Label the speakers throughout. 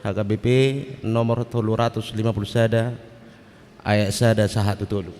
Speaker 1: HKBP nomor 350 sada ayat sada sahatu tolu.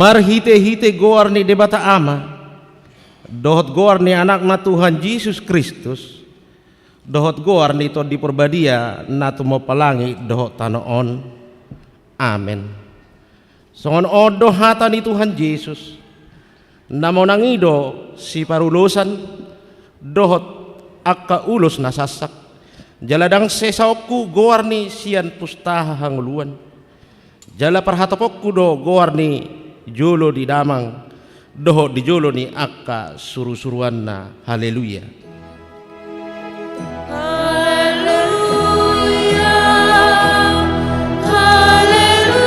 Speaker 2: Mar hite goar ni debata ama, dohot goar ni anak na Tuhan Yesus Kristus, dohot goar ni to di perbadia na tumo palangi dohot tanoon. Amen. Songon odo hata ni Tuhan Yesus, namo nangido si parulusan dohot akka ulos nasasak, jaladang sesauku goar ni sian pustaha hanguluan, jala parhatapokku do goar ni jolo di damang doho di jolo ni akka suru-suruan na. Haleluya.
Speaker 3: Haleluya. Haleluya.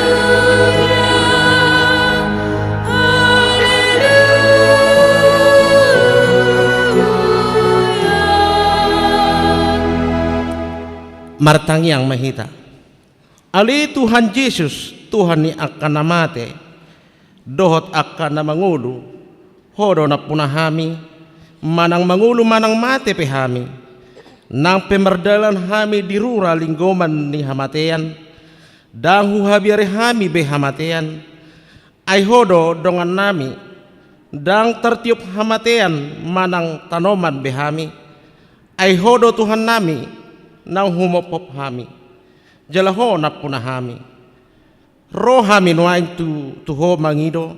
Speaker 3: Haleluya.
Speaker 2: Martang yang mahita ali Tuhan Yesus Tuhan ni akka namate dohot akka na mangulu hodo na punahami manang mangulu manang mate pehami nang pemerdalan hami dirura linggoman ni hamatean danghu habiare hami be hamatean ay hodo dongan nami dang tertiup hamatean manang tanoman behami, ay hodo Tuhan nami nang humopop hami, jalaho na punahami, rohami nuain tuho mangido,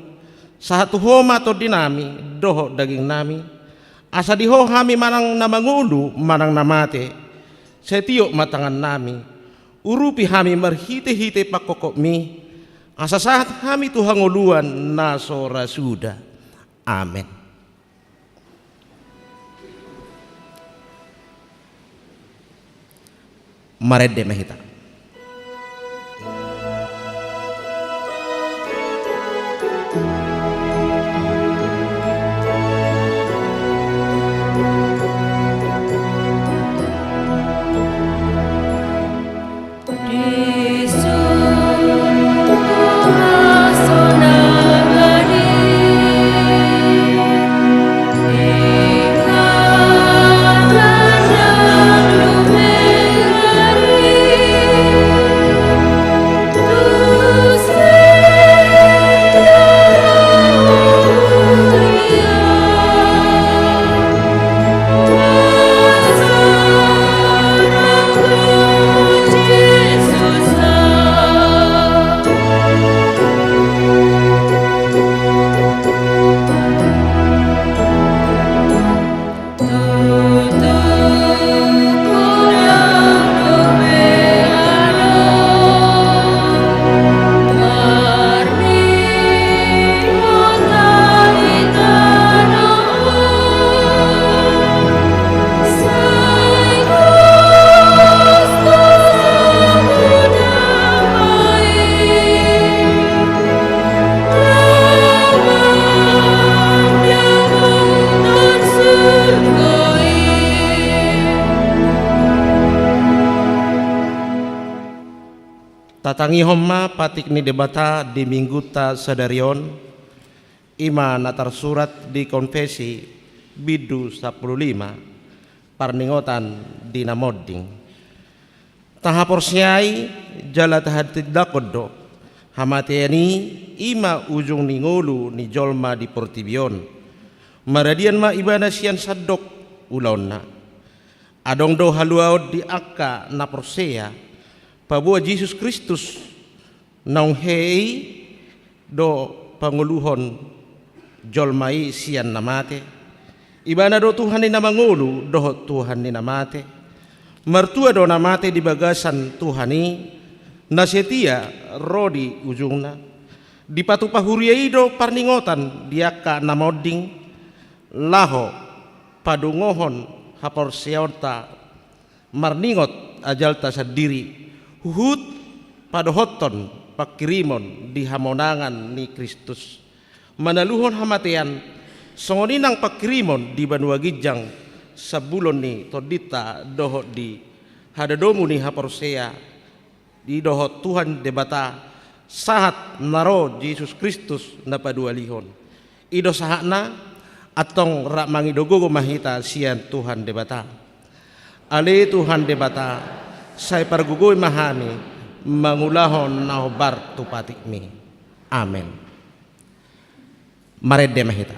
Speaker 2: sahat tuho mato dinami doho daging nami, asa diho hami manang namangulu manang namate, setiok matangan nami, urupi hami marhite-hite pakokok mi, asa sahat hami tuhanguluan na sora suda. Amen. Marede mahita. Tatangi homma patik ni debata di minggu ta sadarion ima natar surat di konfesi bidu 15 parningotan di namodding tahaporsiai jala tahati dakodo hamatiani ima ujung ningolu ni jolma di portibion maradian ma ibana sian sadok ulaonna adong do haluaud di akka na porsea pabua Yesus Kristus naung hei do panguluhon jolmai sian namate ibana do Tuhan ni namangulu do Tuhan ni namate mertua do namate di bagasan Tuhani nasetia rodi ujungna di patu pahuriai do parningotan diaka namoding laho padungohon hapor seorta marningot ajalta sadiri Huhut padohoton pakirimon di hamonangan ni Kristus manaluhon hamatean songoninang pakirimon di Banua Gijang sabulon ni todita doho di hadadomu ni haporsea di doho Tuhan debata sahat naro Yesus Kristus na padualihon ido sahakna atong rak mangidogogo mahita sian Tuhan debata ale Tuhan debata saya pargugoy mahami mangulahon na hobar tupatik mi. Amen. Marede mahita.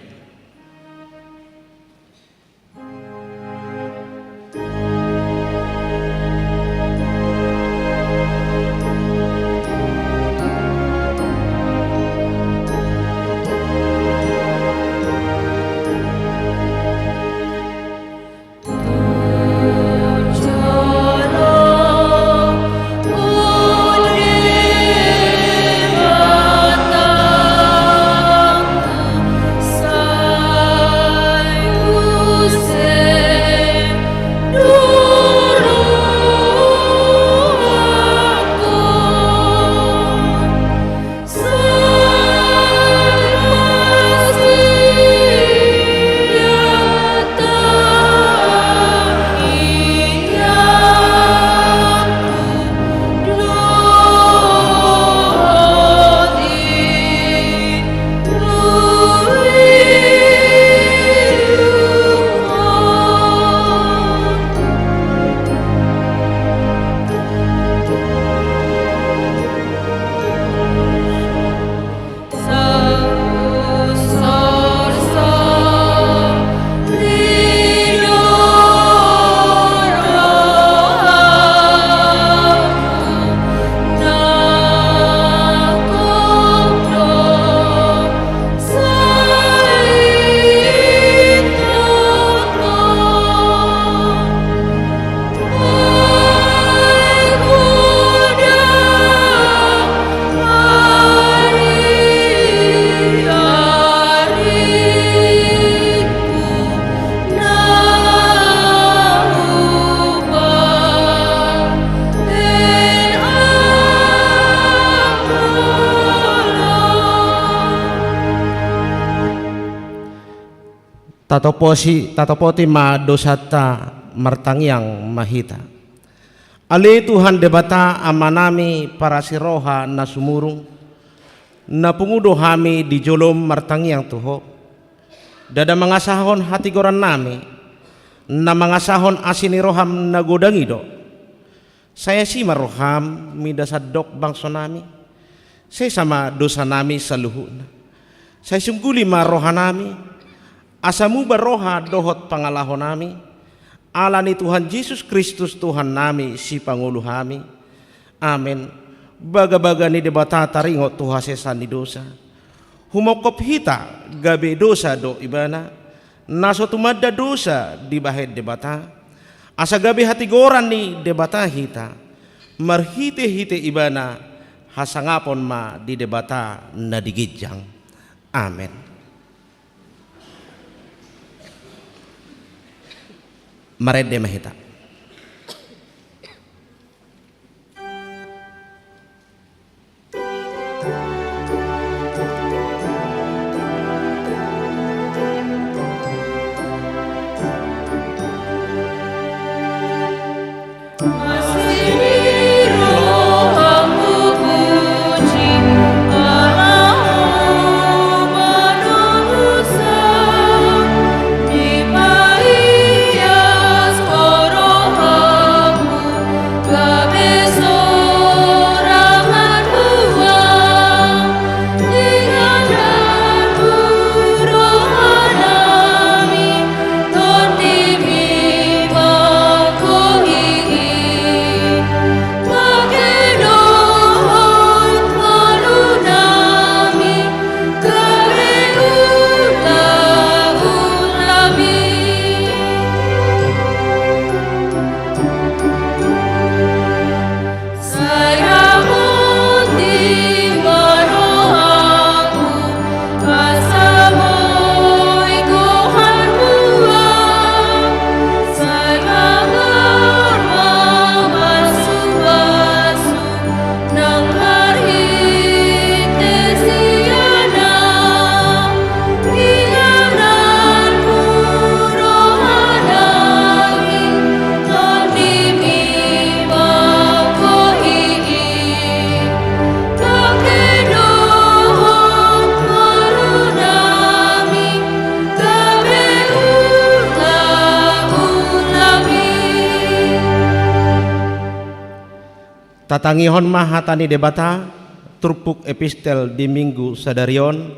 Speaker 3: Sa
Speaker 2: tatopoti ma dosata martangiang mahita. Ali Tuhan debata amanami para siroha na sumurung na pungudo hami di jolom martangiang tuho. Dada mangasahon hati goran nami na mangasahon asiniroham na godangido. Saya si maroham midasadok bangso nami. Saya sama dosa nami sa luhuna. Saya sungguli maroha nami. Asamu baroha dohot pangalahon nami. Ala ni Tuhan Yesus Kristus Tuhan nami si Pangulo kami. Amen. Baga-baga ni debata taringot Tuhan sesan ni dosa. Humokop hita gabi dosa do ibana. Naso tumadda dosa di bahid debata. Asa gabi hati goran ni debata hita. Marhite-hite ibana hasangapon ma di debata na digijang. Amen. Marede mahita. Tatangihon mahatani debata turpuk epistel di minggu sadarion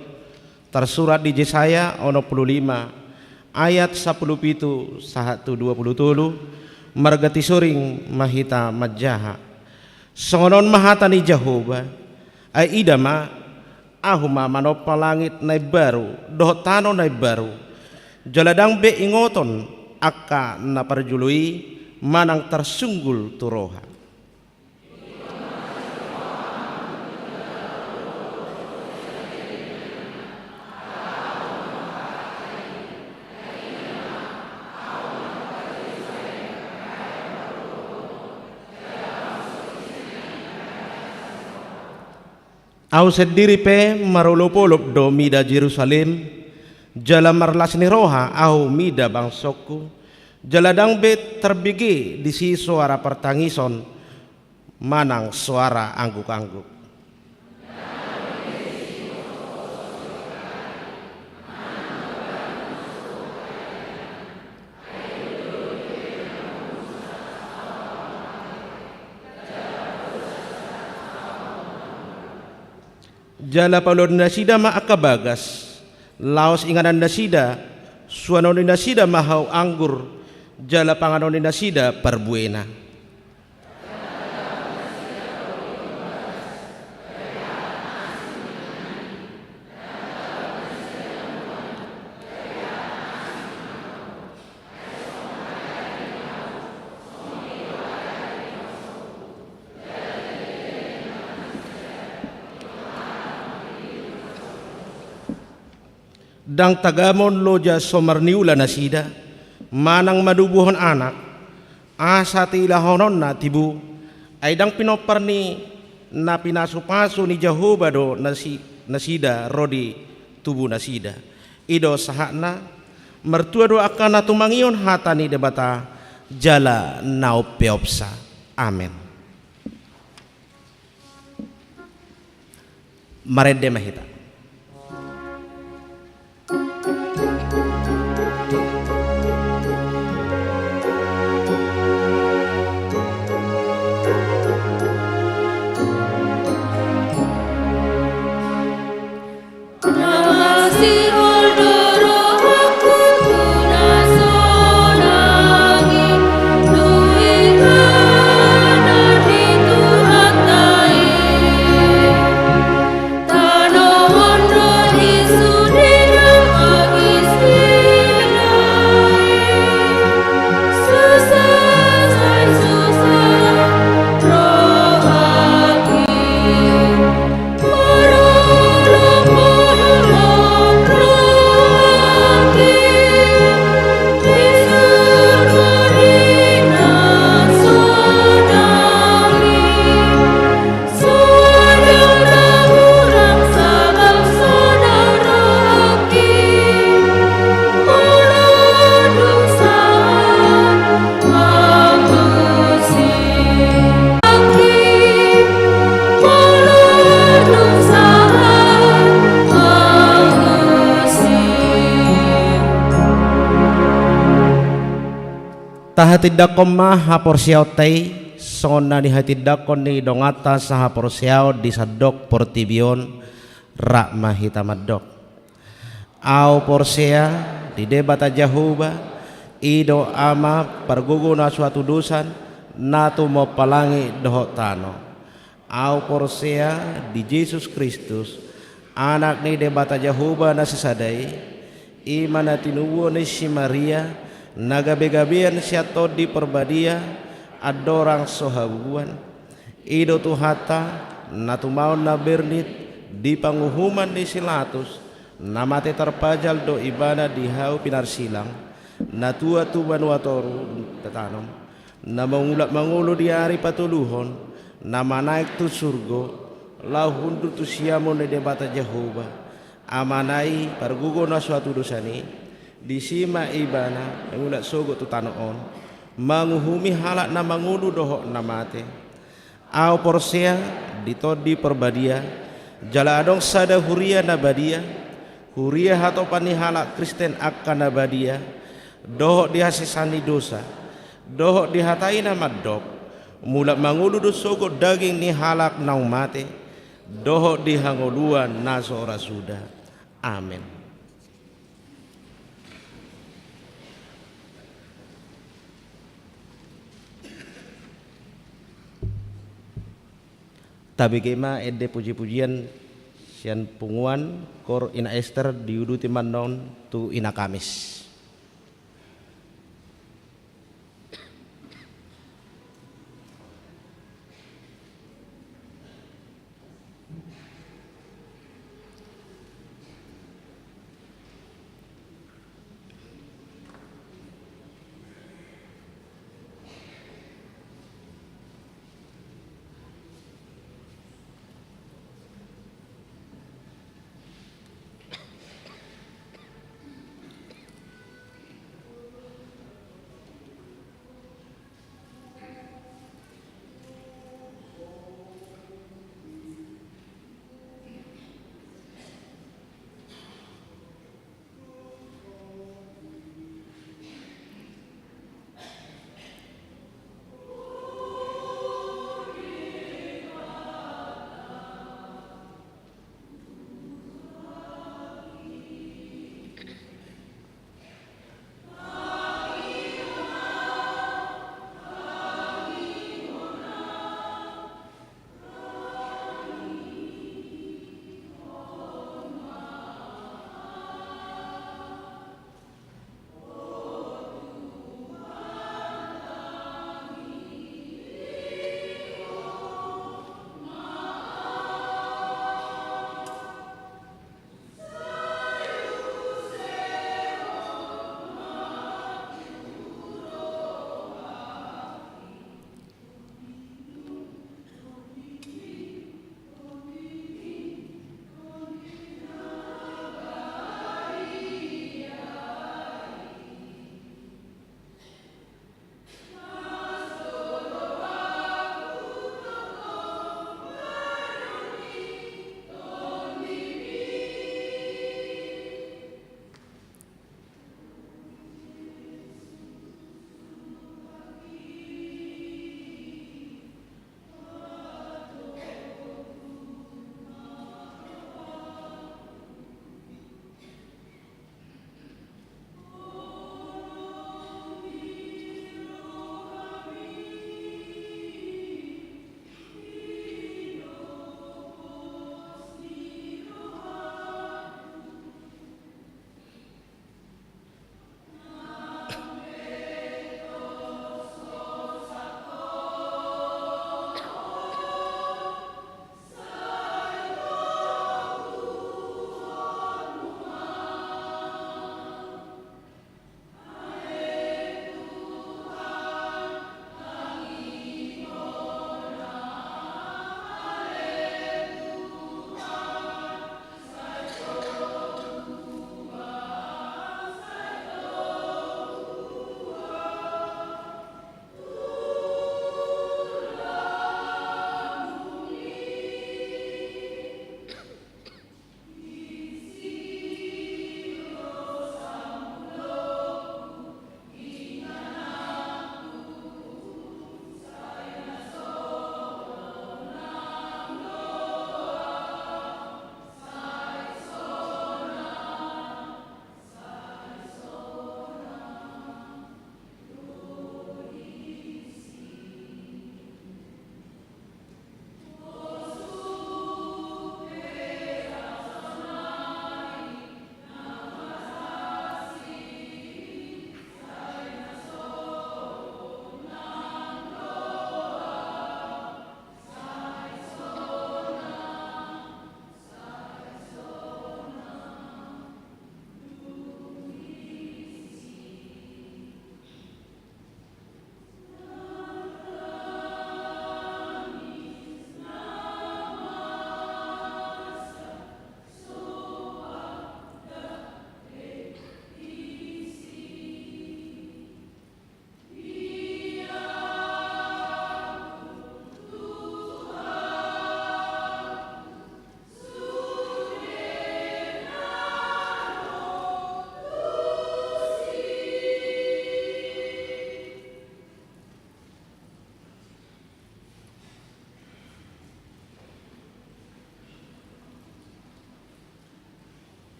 Speaker 2: tersurat di Yesaya 55 ayat 17 sahatu 27 margati suring mahita majaha songonon mahatani Jehovah ay idama ahuma manopa langit na baru dohotano na baru jaladang be ingoton akka na parjului manang tersunggul turoha. Au sendiri pe marulupulup do mida Jerusalem jala marlas ni roha au mida bangsoku jaladang be terbigi di si suara pertangison manang suara angguk-angguk. Jala palon nasida maakabagas laos inganan nasida suanon nasida mahau anggur jala panganon nasida parbuena. Dang tagamon loja somarniula nasida manang madubuhon anak asa tilahonon na tibu ay dang pinoparni na pinasupaso ni Jehovah do nasida rodi tubu nasida ido sahana mertua doakan natu mangion hatani debata jala nau peopsa. Amin. Marede mahita.
Speaker 3: Namasi oldoro aku tunasonangi duinganan itu hatai tano wondo disudina magisilai susah rohaki
Speaker 2: Tahatidakom maha porsiao tei sona ni hatidakon ni dongata saha porsiao di sadok portibion rak mahita madok au porsia di debata jahuba ido ama perguguna suatu dusan natu mo palangi dohok tano au porsia di Yesus Kristus anak ni debata jahuba na sesadai imana tinuwo ni si Maria nagabe-gabean siato di perbadia adorang sohabuan ido tuhata natu mau na bernit di panguhuman di silatus namate terpajal do ibana di hau pinar silang natua tuban watoru tetanom na mangulu di hari patuluhon nama naik tu surgo lau hundu tu siamon de bata Jehova amanai pergugo na suatu dosani disima ibana mengulat sogo tu tanoon manguhumi halak na mangulu dohok namate au porsia ditodi perbadia jala adong sada huria nabadia huria hato pani halak Kristen akan nabadia dohok dihasisani dosa dohok dihatai nama dok mulak mangulu do sogo daging ni halak nau mate dohok dihangoluan naso ora sudah. Amin. Tabi kema ede puji-pujian sian punguan kor ina Ester diuduti manon tu ina Kamis.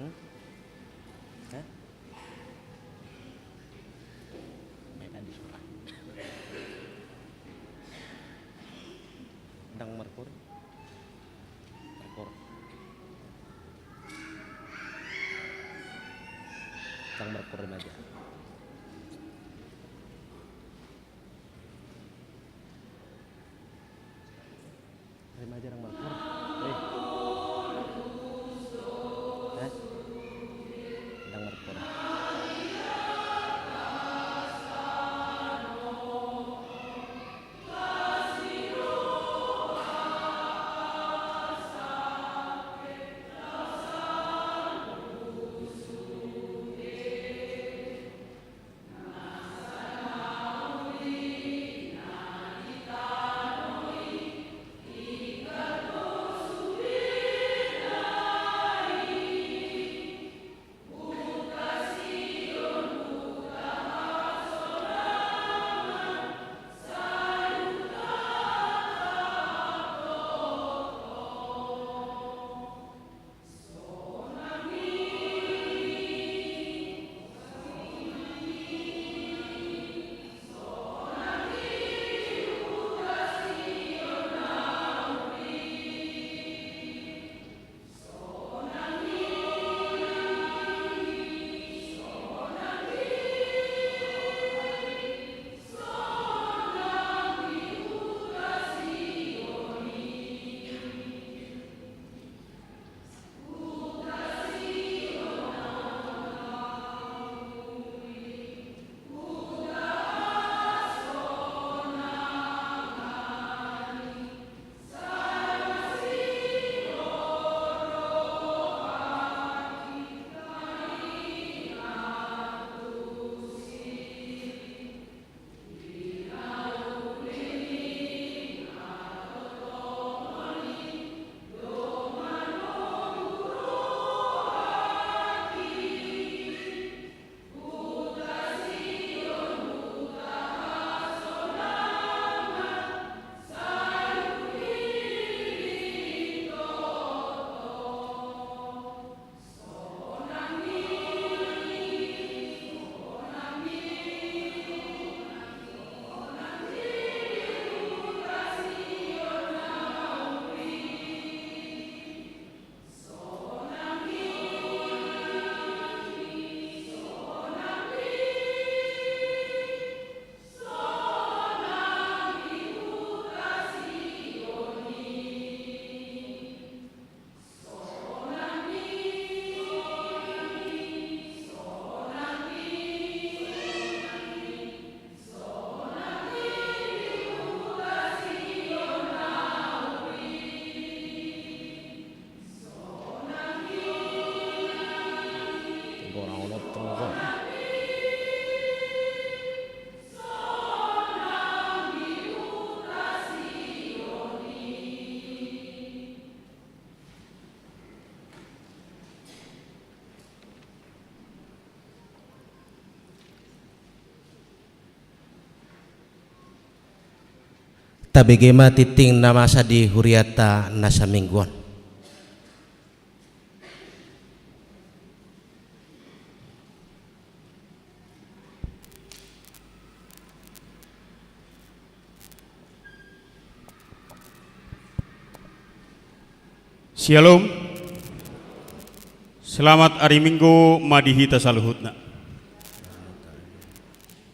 Speaker 1: Ndang merkur. Ndang merkur remaja. Remaja ndang merkur. Ndang merkur.
Speaker 2: Tabegema titing namasa di huriata nasa mingguan.
Speaker 4: Shalom. Selamat hari Minggu madihita saluhutna.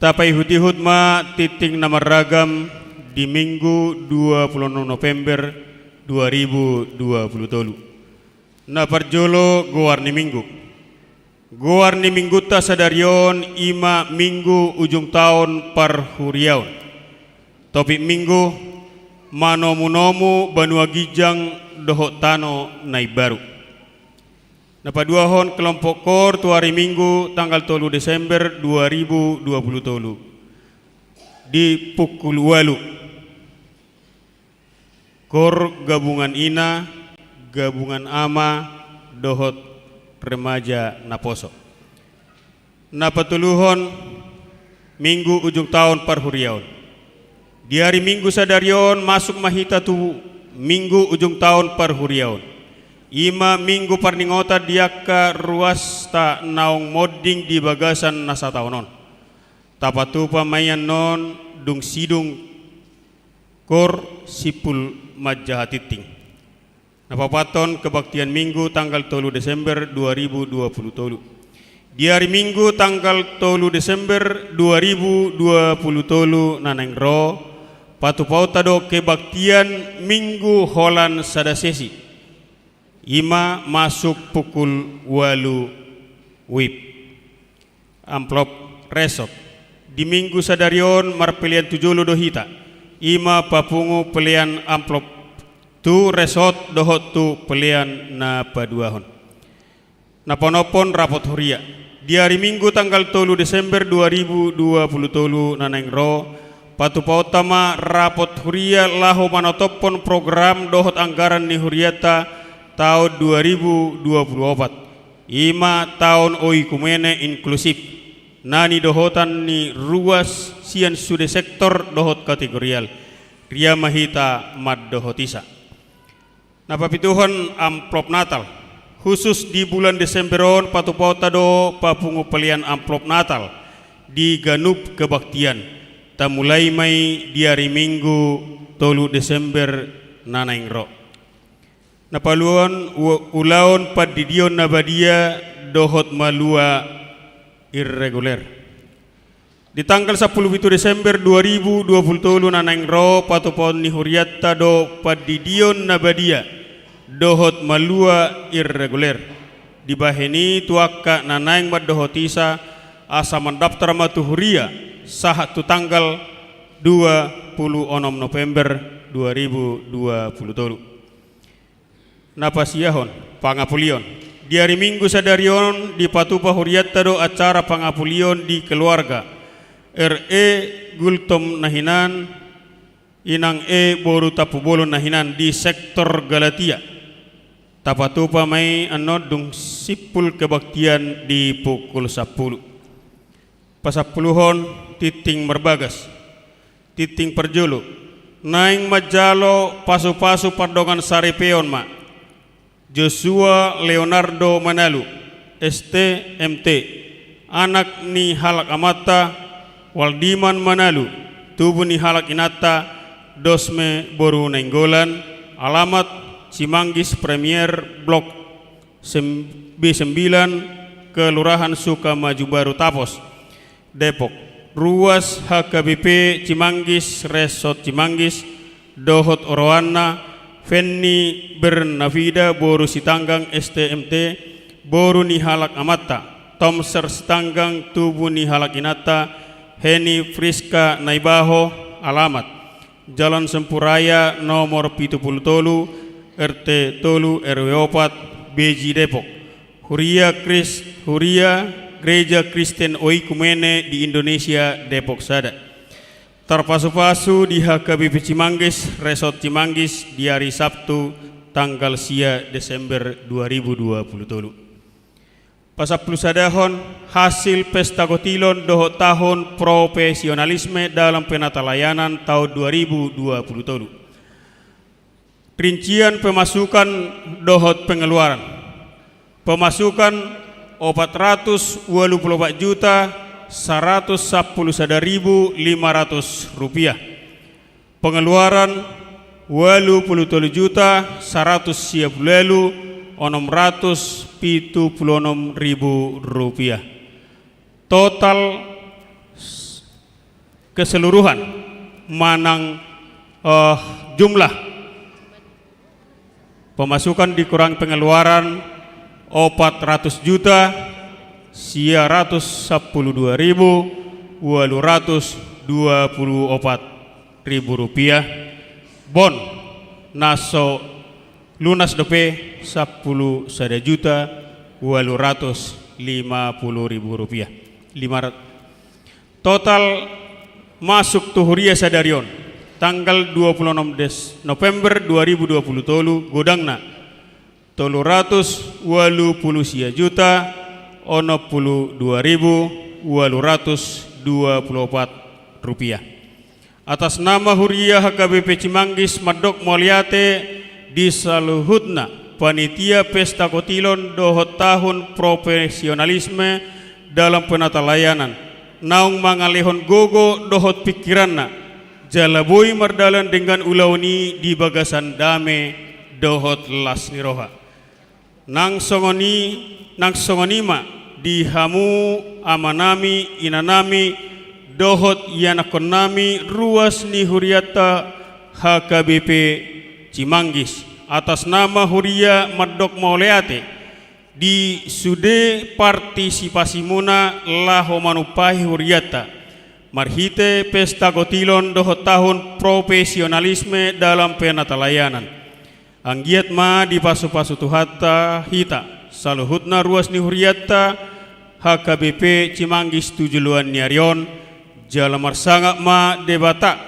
Speaker 4: Tapai hutihut ma titing nama ragam di Minggu 26 November 2020. Na parjolo gowarni Minggu. Gowarni Minggu ta sadarion ima Minggu ujung tahun parhuriaun. Topik Minggu manomu-nomu banua gijang dohok tano nai baru. Napa dua hon kelompok kor tu hari Minggu tanggal 3 Desember 2020 di pukul 8 kor gabungan ina gabungan ama dohot remaja naposo. Napa tuluhon Minggu ujung tahun parhuriaun. Di hari Minggu sadarion masuk mahita tu Minggu ujung tahun parhuriaun. Ima minggu parningota diaka ruasta naung modding di bagasan nasataonon. Tapatupa mayan non dung sidung kor sipul majahatiting. Napapaton kebaktian minggu tanggal 3 Desember 2020. Di hari minggu tanggal 3 Desember 2020 naneng ro patupautado kebaktian minggu holan sadasesi. Ima masuk pukul 8 WIB. Amplop resot. Di minggu sadarion marpelian 7 dohita. Ima papungu pelian amplop tu resot dohot tu pelian na paduahon. Naponopon rapot huria. Di hari minggu tanggal 3 Desember 2020 naneng ro patupautama rapot huria lahu manotopon program dohot anggaran ni huriata tahun 2024. Ima tahun oikumene inklusif. Nani dohotan ni ruas sian sude sektor dohot kategorial. Ria mahita mad dohotisa. Napapituhon amplop Natal. Khusus di bulan Desemberon patupauta do papungu pelian amplop Natal di Ganup Kebaktian. Tamulai mai di hari Minggu 3 Desember naneng ro. Napaluan ulaon padidion nabadia dohot malua irreguler. Di tanggal 10 Desember 2020 naneng ro patupon ni huriatta do padidion nabadia dohot malua irreguler. Di baheni tuaka naneng madohotisa asa mendaftar matu huria sahat tu tanggal 26 November 2020. Napasiyahon pangapulion. Di hari Minggu sadarion di patupa huriatta do acara pangapulion di keluarga. RE Gultom nahinan inang boru tapubolon nahinan di sektor Galatia. Tapatupa may anodung sipul kebaktian di pukul 10. Pasapuluhon titing merbagas. Titing perjulu. Naing majalo pasu-pasu pardongan saripeon ma. Joshua Leonardo Manalu STMT, anak ni halak amata Waldiman Manalu, tubuh ni halak inata dosme boru nenggolan, alamat Cimanggis Premier Blok B9 Kelurahan Sukamaju Baru Tapos Depok. Ruas HKBP Cimanggis Resort Cimanggis dohot Orowana Fenni Bernavida boru sitanggang STMT boru ni halak amata Tomser sitanggang tubuh ni halak inata Heni Friska Naibaho alamat Jalan Sempuraya nomor 70 RT Tolu RW 4 BJ Depok. Huria Gereja Kristen Oikumene di Indonesia Depok Sada. Terpasu-pasu di HKBP Cimanggis, Resort Cimanggis di hari Sabtu tanggal sia Desember 2020. Pasaplu sadahon hasil pesta kotilon dohot tahun profesionalisme dalam penata layanan tahun 2020. Rincian pemasukan dohot pengeluaran. Pemasukan 424 juta 111.500 rupiah. Pengeluaran 87 juta 110.676.000 rupiah. Total keseluruhan manang jumlah pemasukan dikurang pengeluaran 400 juta 112.824.000 rupiah. Bon naso lunas DP 10 juta 850.000 rupiah. Total masuk tuhuria sadarion tanggal 26 November 2020 godangna 380 juta 62.824 rupiah. Atas nama Huria HKBP Cimanggis Madok Moliate disaluhutna panitia pesta kotilon dohot tahun profesionalisme dalam penata layanan. Naung mangalehon gogo dohot pikiranna jalaboi mardalan dengan ulauni di bagasan dame dohot las niroha. Nang songonima dihamu amanami inanami dohot yanakonami ruas ni huriata HKBP Cimanggis atas nama Huria Mardok Mauleate di sude partisipasi muna laho manupahi huriata marhite pesta kotilon dohot tahun profesionalisme dalam penata layanan. Anggiat ma di pasu-pasu tuhata hita saluhutna ruas ni huriata HKBP Cimanggis tujuluan niarion jalamar sangak ma debata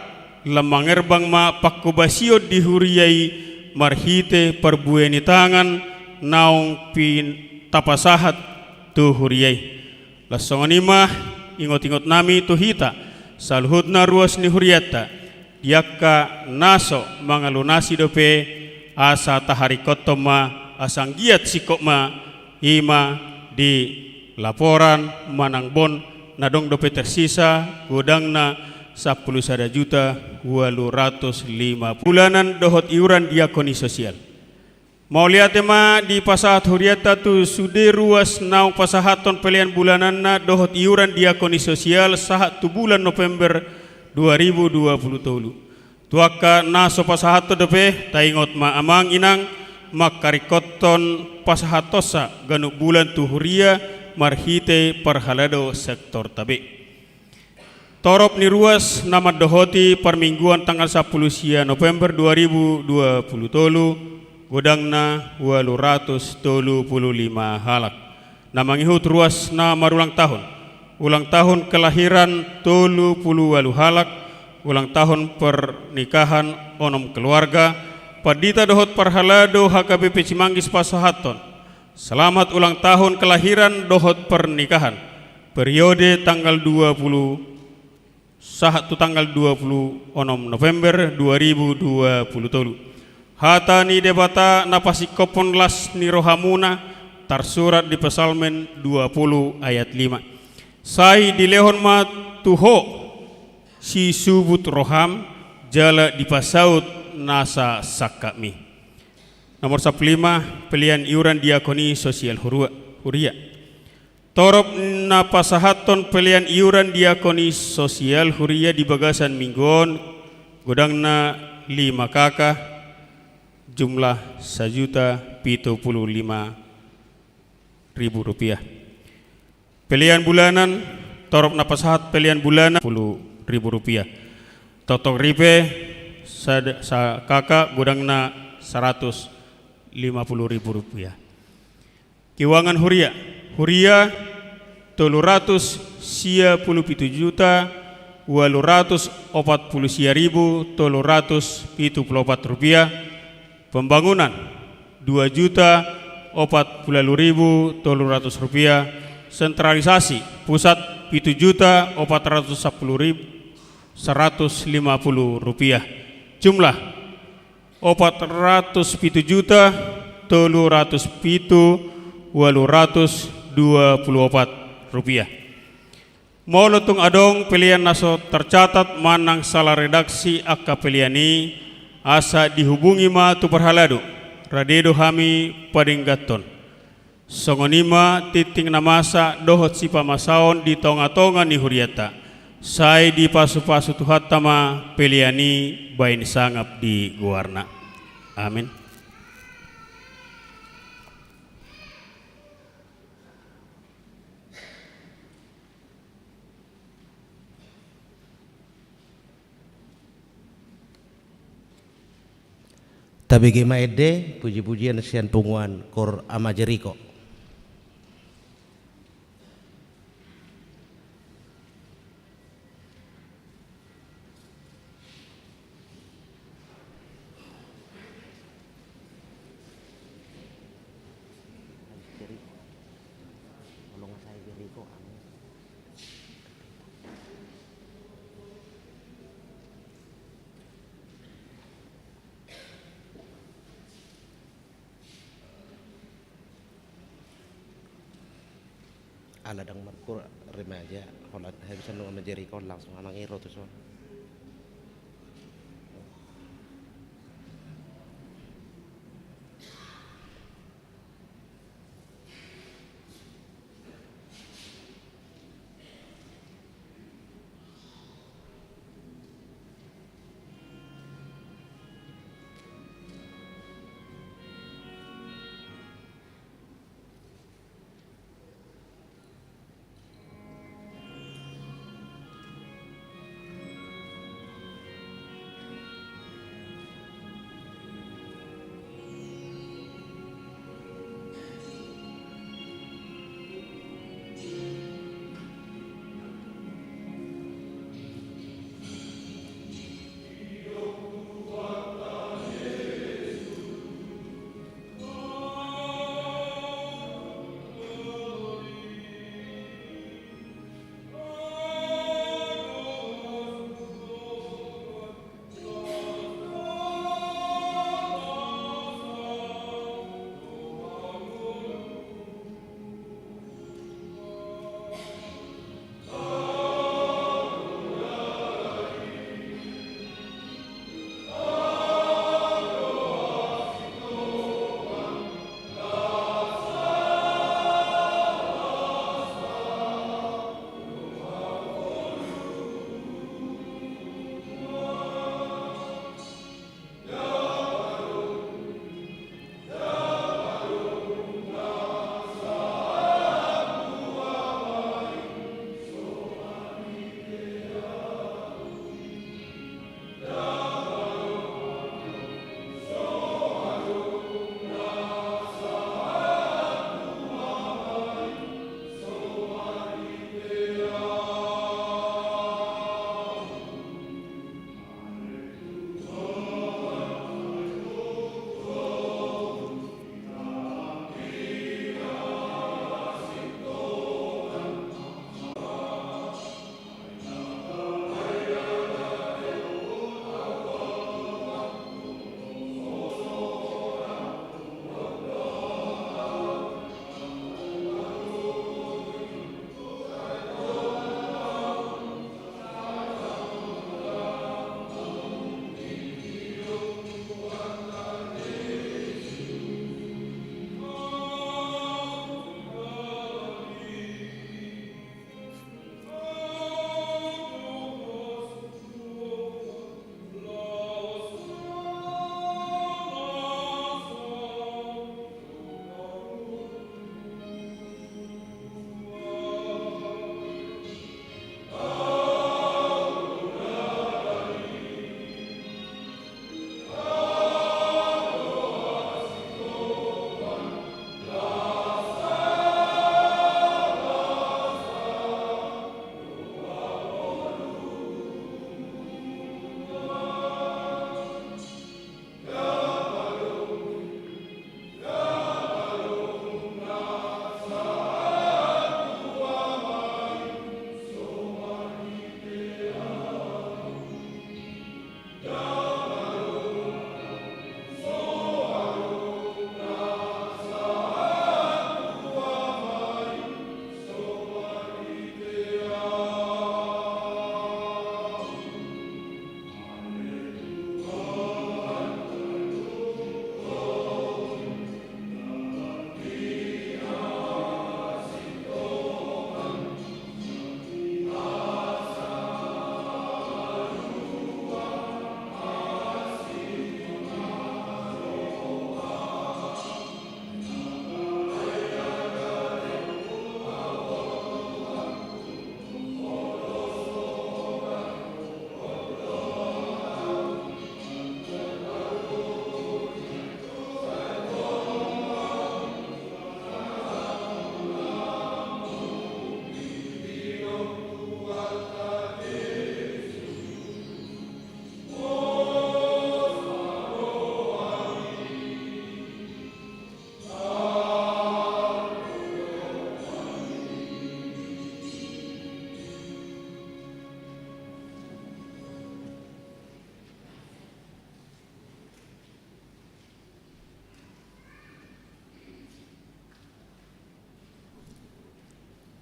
Speaker 4: lemangerbang ma pakubasio di huriyai marhite perbueni tangan naung pin tapasahat tu huriyai lasonganima ingot-ingot nami tu hita saluhutna ruas ni huriyata yakka naso mangalunasi dope asa taharikoto ma asanggiat sikokma ima di laporan manangbon nadong dope tersisa gudangna 10 juta 850 bulanan dohot iuran diakoni sosial. Mau lihat ma di pasahat huriata tu sude ruas naung pasahaton pelian bulananna dohot iuran diakoni sosial sahat tu bulan November 2020 tuaka naso pasahato dope taingot ma amang inang makarikoton pasahatosa ganuk bulan tu huria marhite parhalado sektor tabe. Torop ni ruas nama dohoti permingguan tanggal 10 sia November 2020 tolu godangna 835 halak. Namangihut ruas na marulang tahun kelahiran 30 halak, ulang tahun pernikahan onom keluarga padita dohot parhalado HKBP Cimanggis Pasahaton. Selamat ulang tahun kelahiran dohot pernikahan periode tanggal 20 onom November 2020 tolu. Hata ni debata napasikopon las ni rohamuna tersurat di Psalmen 20 ayat 5. Sai dilehon ma tuho si subut roham jala dipasaut nasa sakami. Nomor 15 pilihan iuran diakoni sosial huria. Torop na pasahaton pelian iuran diakoni sosial huria di bagasan minggon godangna 5 kakak jumlah 1.075.000 rupiah. Pelian bulanan torop na pasahat pelian bulanan 10.000 rupiah. Totok ripe sa kakak godangna 150.000 rupiah. Kiwangan huria 347 juta 840.374 rupiah. Pembangunan 2 juta 40.300 rupiah. Sentralisasi pusat 7 juta 410.150 rupiah. Jumlah 407 juta 307.824 rupiah. Molotung adong pilihan naso tercatat manang salah redaksi akka piliani asa dihubungi ma tu perhalado radedo hami padinggaton songonima titing namasa dohot si pamasaon di tonga-tonga ni huriata sai di pasu-pasu tuhatama piliani bain sangap di guarna. Amin.
Speaker 1: Tabigi maede puji-pujian sian punguan kor ama Jeriko. ala dang markur remaja holat habis anu menjadi kon langsung anang iro tuh so.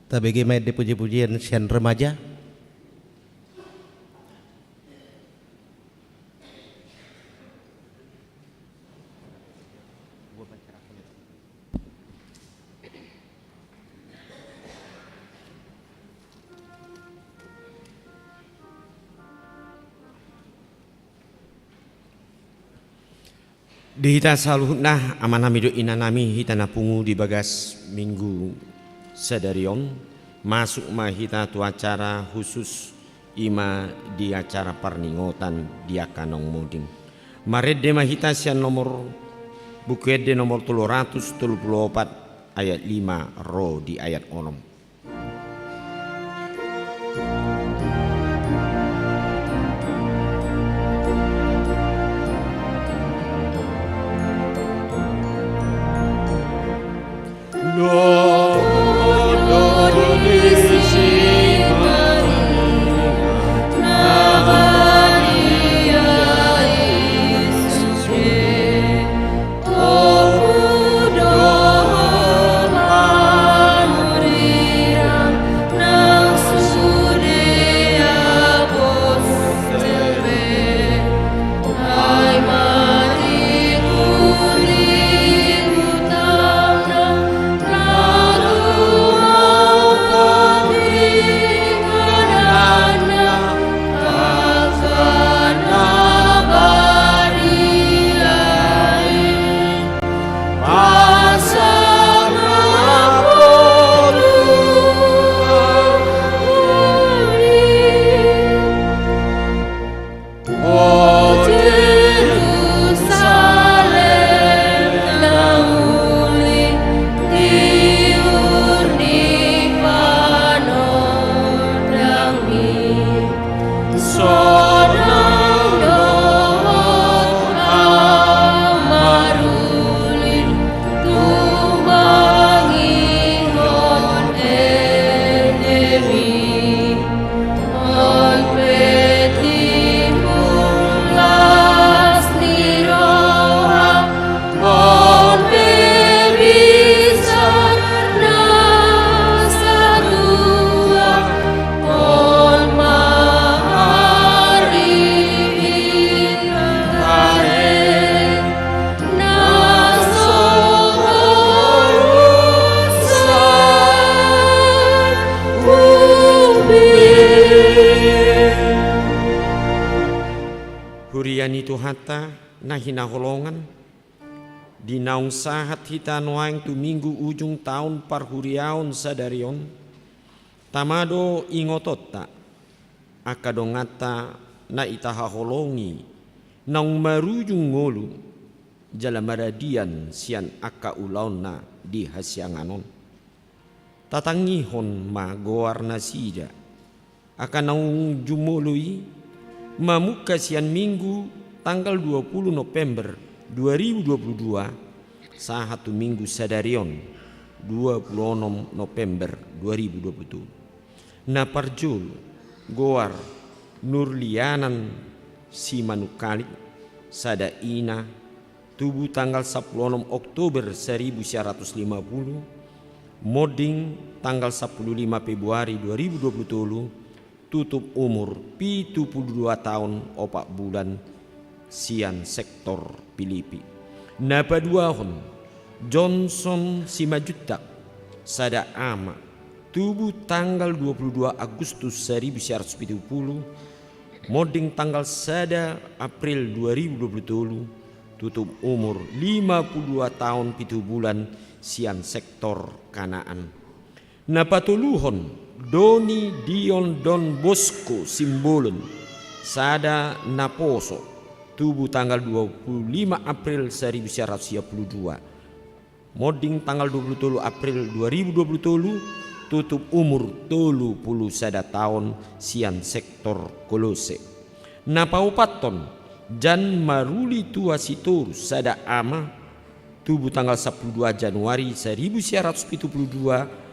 Speaker 1: Tabegi mai di puji-pujian sian remaja.
Speaker 5: Di hita saluhna amanami do inanami hita napungu di bagas minggu sadarion masuk ma hita tu acara khusus ima di acara parningotan dia kanong muding maredde ma hita sian nomor bukuede nomor 334 ayat 5 ro di ayat 6. Huriani tu hata nahina holongan di naung sahat hita noaing tu minggu ujung tahun parhuriaon sadarion tamado ingotota akadongata na itaha holongi naung marujung ngolu jala maradian sian aka ulauna di hasyanganon tatangihon ma goar nasida akan naung jumului mamuka sian minggu tanggal 20 November 2022 sahatu minggu sadarion 26 November 2022 na parjul goar nurlianan si manukali sada ina tubuh tanggal 16 Oktober 1950 moding tanggal 15 Februari 2020 tutup umur 72 tahun 4 bulan sian sektor Pilipi. Napa duahon Johnson Simajutak sada ama tubuh tanggal 22 Agustus 1970 moding tanggal 1 April 2020 tutup umur 52 tahun 7 bulan sian sektor Kanaan. Napa tuluhon Doni Dion Don Bosco Simbolon sada Naposo tubuh tanggal 25 April 1952 moding tanggal 27 April 2020 tutup umur 30 sada tahun sian sektor Kolose. Napaupaton Jan Maruli Tua Sitor sada ama tubuh tanggal 12 Januari 1972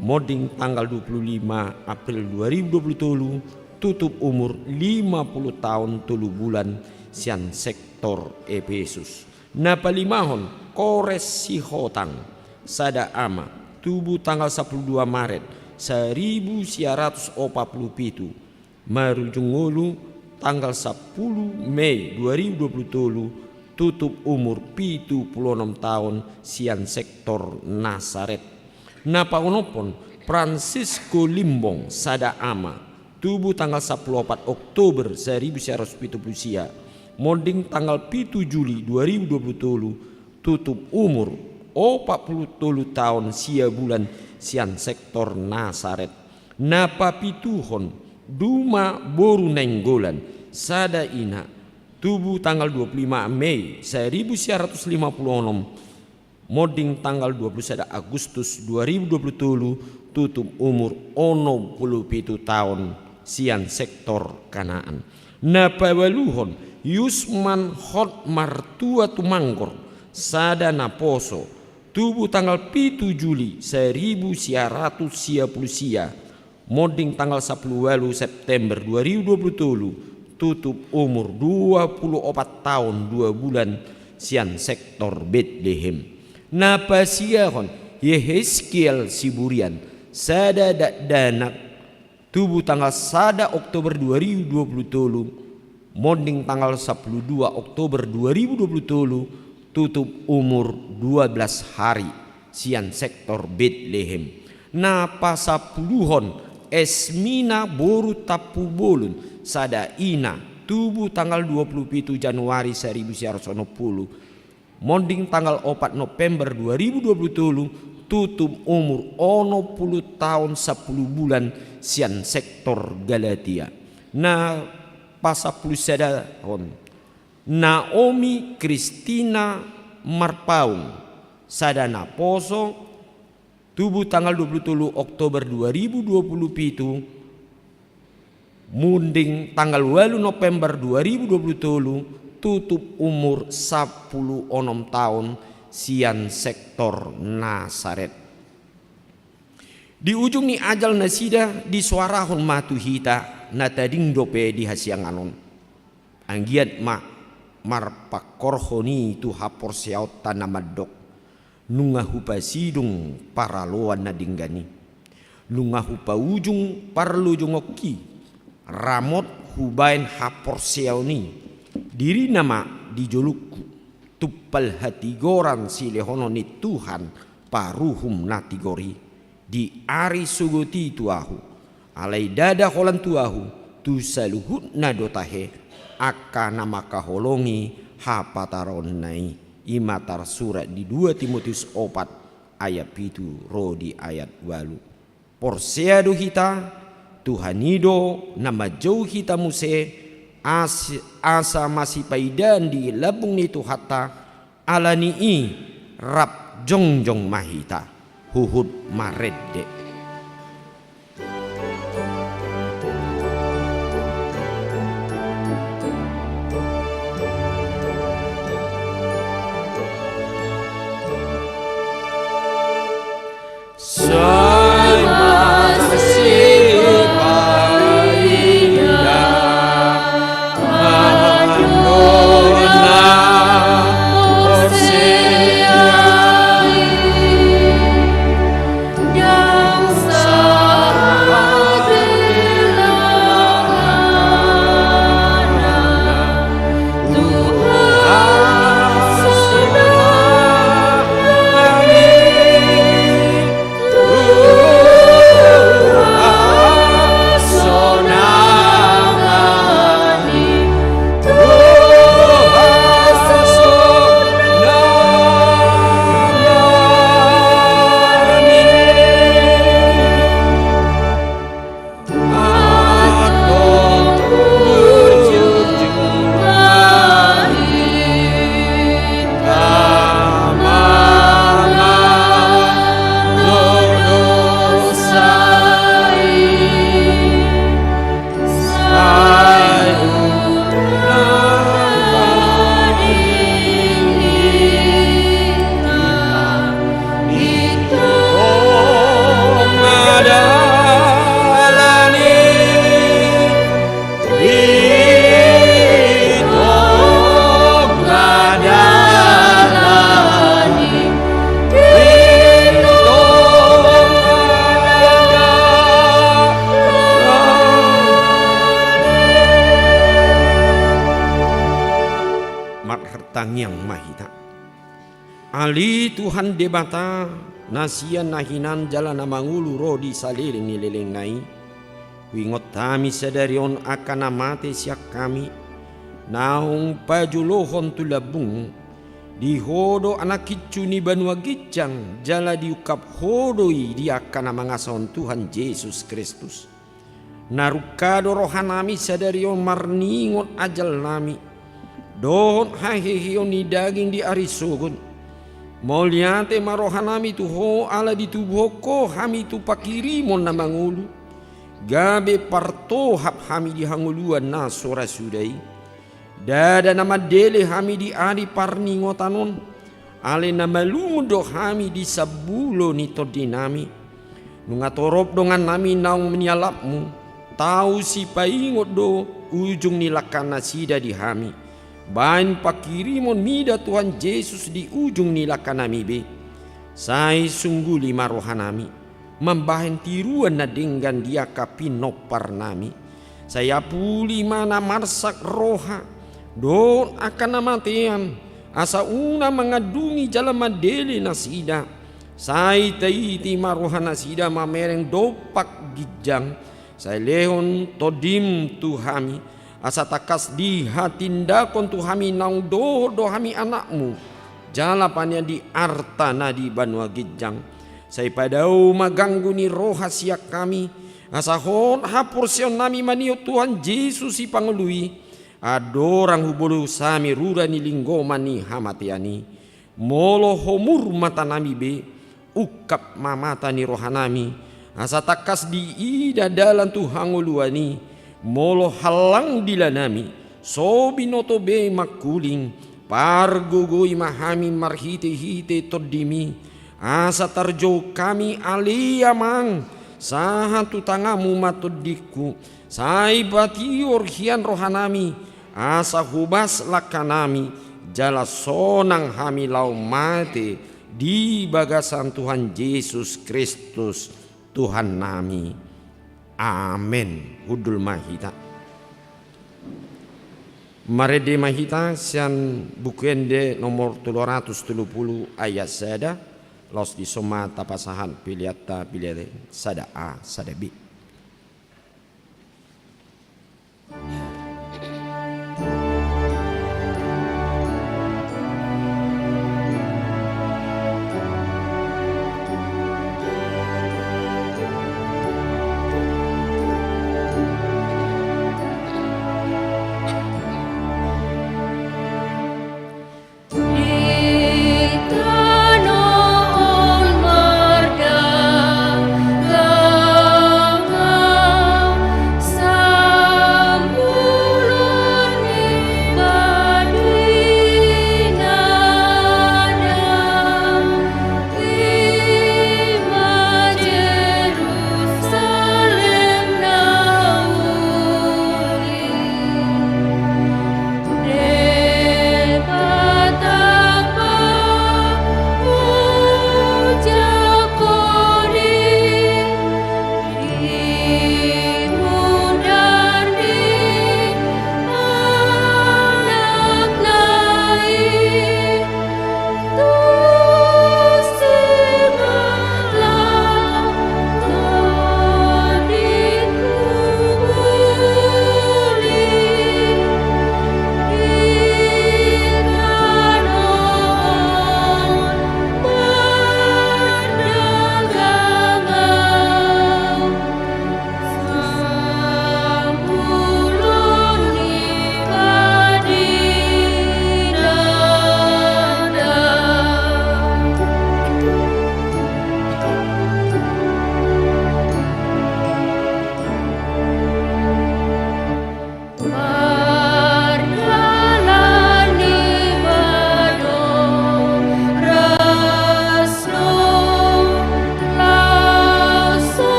Speaker 5: moding tanggal 25 April 2020 tutup umur 50 tahun 3 bulan sian sektor Efesus. Napalimahon Kores Sihotang sada ama tubuh tanggal 12 Maret 1947 marujung ngulu tanggal 10 Mei 2020 tutup umur 76 tahun sian sektor Nasaret. Napa onopon Francisco Limbong sada ama tubuh tanggal 14 Oktober 1970 monding tanggal 7 Juli 2020 tutup umur 40 tahun sia bulan sian sektor Nasaret. Napa pituhon Duma boru nenggolan sada ina tubuh tanggal 25 Mei 1956 moding tanggal 21 Agustus 2020 tutup umur 67 tahun sian sektor Kanaan. Napa waluhon Yusman Hot Martua Tumanggor sada naposo tubuh tanggal 7 Juli 1990 moding tanggal 10 September 2020 tutup umur 24 tahun 2 bulan sian sektor Bethlehem. Napa siahon Yehezkiel Siburian sada danak tubuh tanggal 1 Oktober 2020 monding tanggal 12 Oktober 2020 tutup umur 12 hari sian sektor Bethlehem. Napa sapuluhon Esmina boru tapu bolun sada ina tubuh tanggal 27 Januari 1990 monding tanggal 4 November 2020 tutup umur 10 tahun 10 bulan sian sektor Galatia. Na pasapulu sada hon Naomi Kristina Marpaung sada naposo tubuh tanggal 27 Oktober 2027 munding tanggal 8 November 2020 tutup umur 16 tahun sian sektor Nasaret. Di ujung ni ajal nasida di suarahon matu hita natading dope di hasianganon anggiat marpakorhoni tu hapor siaut tanamadok nunga hupa sidung paraloan na dinggani nunga hupa ujung parlujung oki ramot hubain hapor siauni diri nama dijolukku tupal hati goran silehono ni Tuhan paruhum natigori di ari sugoti tuahu alai dada holan tuahu tu saluhut na dotahe akka nama kaholongi hapataron nai imatar surat di 2 Timotius 4 ayat 7 rodi ayat 8 porseado hita Tuhanido nama jauh hita muse asa masih paidan di labung itu hatta alani i rap jongjong mahita huhud maredde.
Speaker 3: Yang
Speaker 5: debatang yang mahita. Ali Tuhan debata nasian nahinan jalan mangulu rodi saliring nileleng nai. Wingot kami sadarion akan amate siak kami. Naung pajulohon tulabung. Di hodo anak kicu ni banua gijang jala diukap hodoi dia akan mangason Tuhan Yesus Kristus. Narukado rohanami sadarion marningon ajal nami. Dohon hahehion ni daging di arisogon. Moliate marohanami tuho ala ditubuhoko hami tu pakirimon na mangulu. Gabe partohap hami di hanguluan na sora sudai. Dada nama dele hami di ari parningotanon. Ale nama lungo hami di sabulo ni todinami. Nungatorop dongan nami naung menialapmu. Tau si paingot do ujung nilakana sida di hami. Bain pakirimon mida Tuhan Yesus di ujung nilakana mibe. Sai sungguh lima rohanami. Membahen tiruan na denggan dia kapinopar nami. Saya puli mana marsak roha. Don akan namatian. Asa una mengadungi jalan madele nasida. Sai taiti marohana sida mamereng dopak gijang. Saya leon todim Tuhami. Asa takas di hatindakon Tuhami naung do hami anakmu. Jalapannya di arta na di banua gijang. Saya padau maganggu ni roha siak kami. Asa hon hapur sion nami manio Tuhan Yesus si pangului. Adorang hubulu sami rura ni linggoma ni hamatiani. Molo homur mata nami be. Ukap mamata ni rohanami. Asa takas di ida dalan Tuhan uluani. Molo halang dilanami. So binoto be makuling. Pargugui mahami marhite-hite todimi. Asa tarjo kami aliamang. Sahan tu tangamu matodiku. Sai batior hian rohanami. Asa hubas lakanami. Jala sonang hami lau mate. Di bagasan Tuhan Yesus Kristus Tuhan nami. Amin. Hudul mahita. Marede mahita sian bukuende nomor 370 ayat sada. Los di soma tapasahan piliata piliate sada A sada B.
Speaker 3: Itanon marda,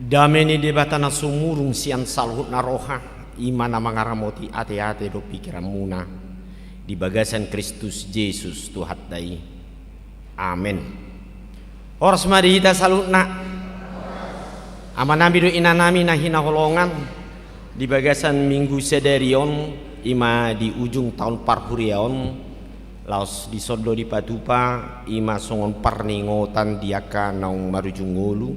Speaker 5: Dameni debatana sumurung sian salhut naroha imana mangaramoti ate-ate do pikiran muna di bagasan Kristus Yesus Tuhan dai. Amin. Horas mari hita salutna amanami do inanami nahina holongan di bagasan minggu sederion ima di ujung tahun parhuriaon laos di sodo di patupa ima songon parningotan diaka naung marujung ngolu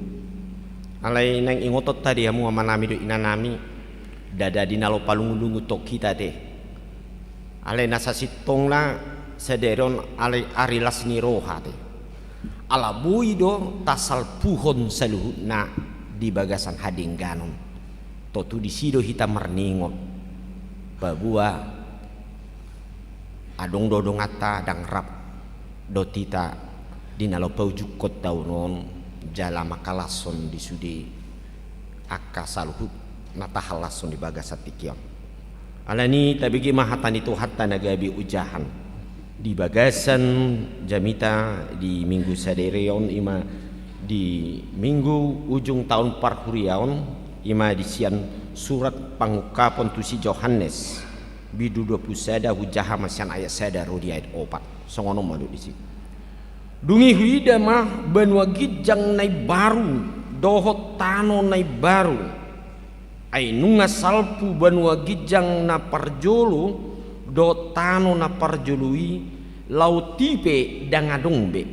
Speaker 5: alai nang ingotot tadi amu amanami do inanami dada di nalo palungu-lungu tok kita teh alai nasa sitong na sederion alai arilas ni roha teh ala bui do tasal puhon saluhutna di bagasan hadingganon totu di sido hita marningot babua adong dodong ata dang rap do tita di nalo paujukot daunon jala makalason di sudi akka saluhut natahalason di bagasat tikion alani tabigi mahatan itu hatta nagabi ujahan di bagasan jamita di minggu sadereon ima di minggu ujung tahun parhuriaon ima di sian surat pangukapon tu si Yohanes bidu 20 sada hujaha masian ayat sada rodi ayat 4 songono madu di sini dungi huida mah banua gijang nai baru dohot tano nai baru ai nunga salpu banua gijang na parjolo do tano na parjolui lau tipe dangadongbe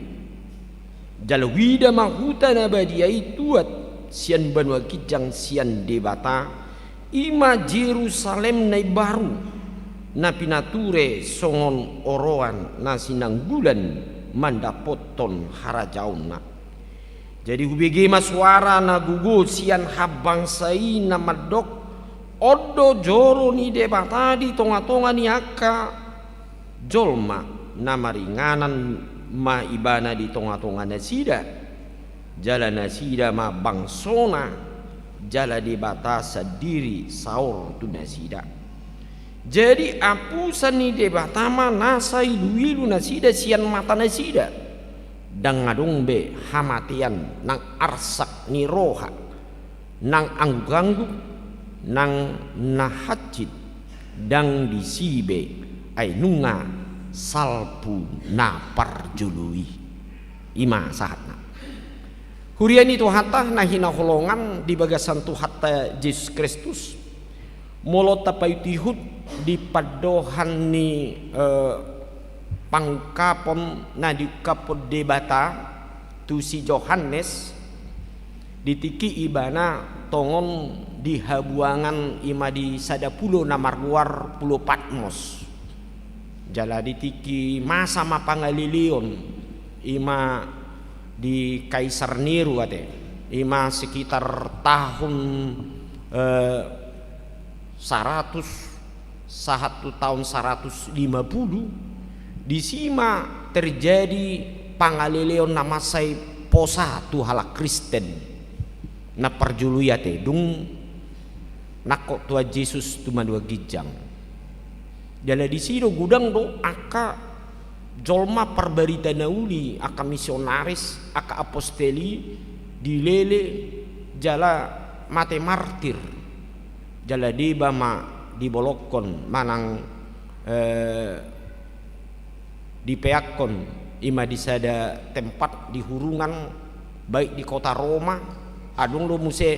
Speaker 5: jala huida mah huta na badia ituat sian banua gijang sian debata ima Jerusalem nai baru na pinature songon oroan na sinanggulan manda poton harajauna jadi hubege maswara na gugu sian habang sai na madok odo joro ni debata di tonga-tonga ni aka jolma na maringanan ma ibana di tonga-tonga nasida jala nasida ma bangsona jala debata sadiri saur tu nasida. Jadi apusan ni debatama nasai luilu nasida sian mata nasida dang ngadong be hamatian nang arsak ni roha nang angganggu nang nahajid dang disibe ai nunga salpu na parjului ima sahatna huriani tu hatta nahina holongan di bagasan tu hatta Yesus Kristus molo tapayutihut di padohan ni pangkapon na di kapod debata tu si Yohanes ditiki ibana tongon di habuangan ima di sadapulo na marluar pulo Patmos jala ditiki masa mapangalilion ima di Kaisar Nero ate ima sekitar tahun 150 di sima terjadi pangaleleon nama sai posa tu hala Kristen na parjuluyate dung nakok tua Yesus tu madua gijang jala di sino gudang do aka jolma perbarita nauli aka misionaris aka aposteli dilele jala mate martir jala deba ma dibolokon manang dipeakon ima di sada tempat di hurungan baik di kota Roma adong do muse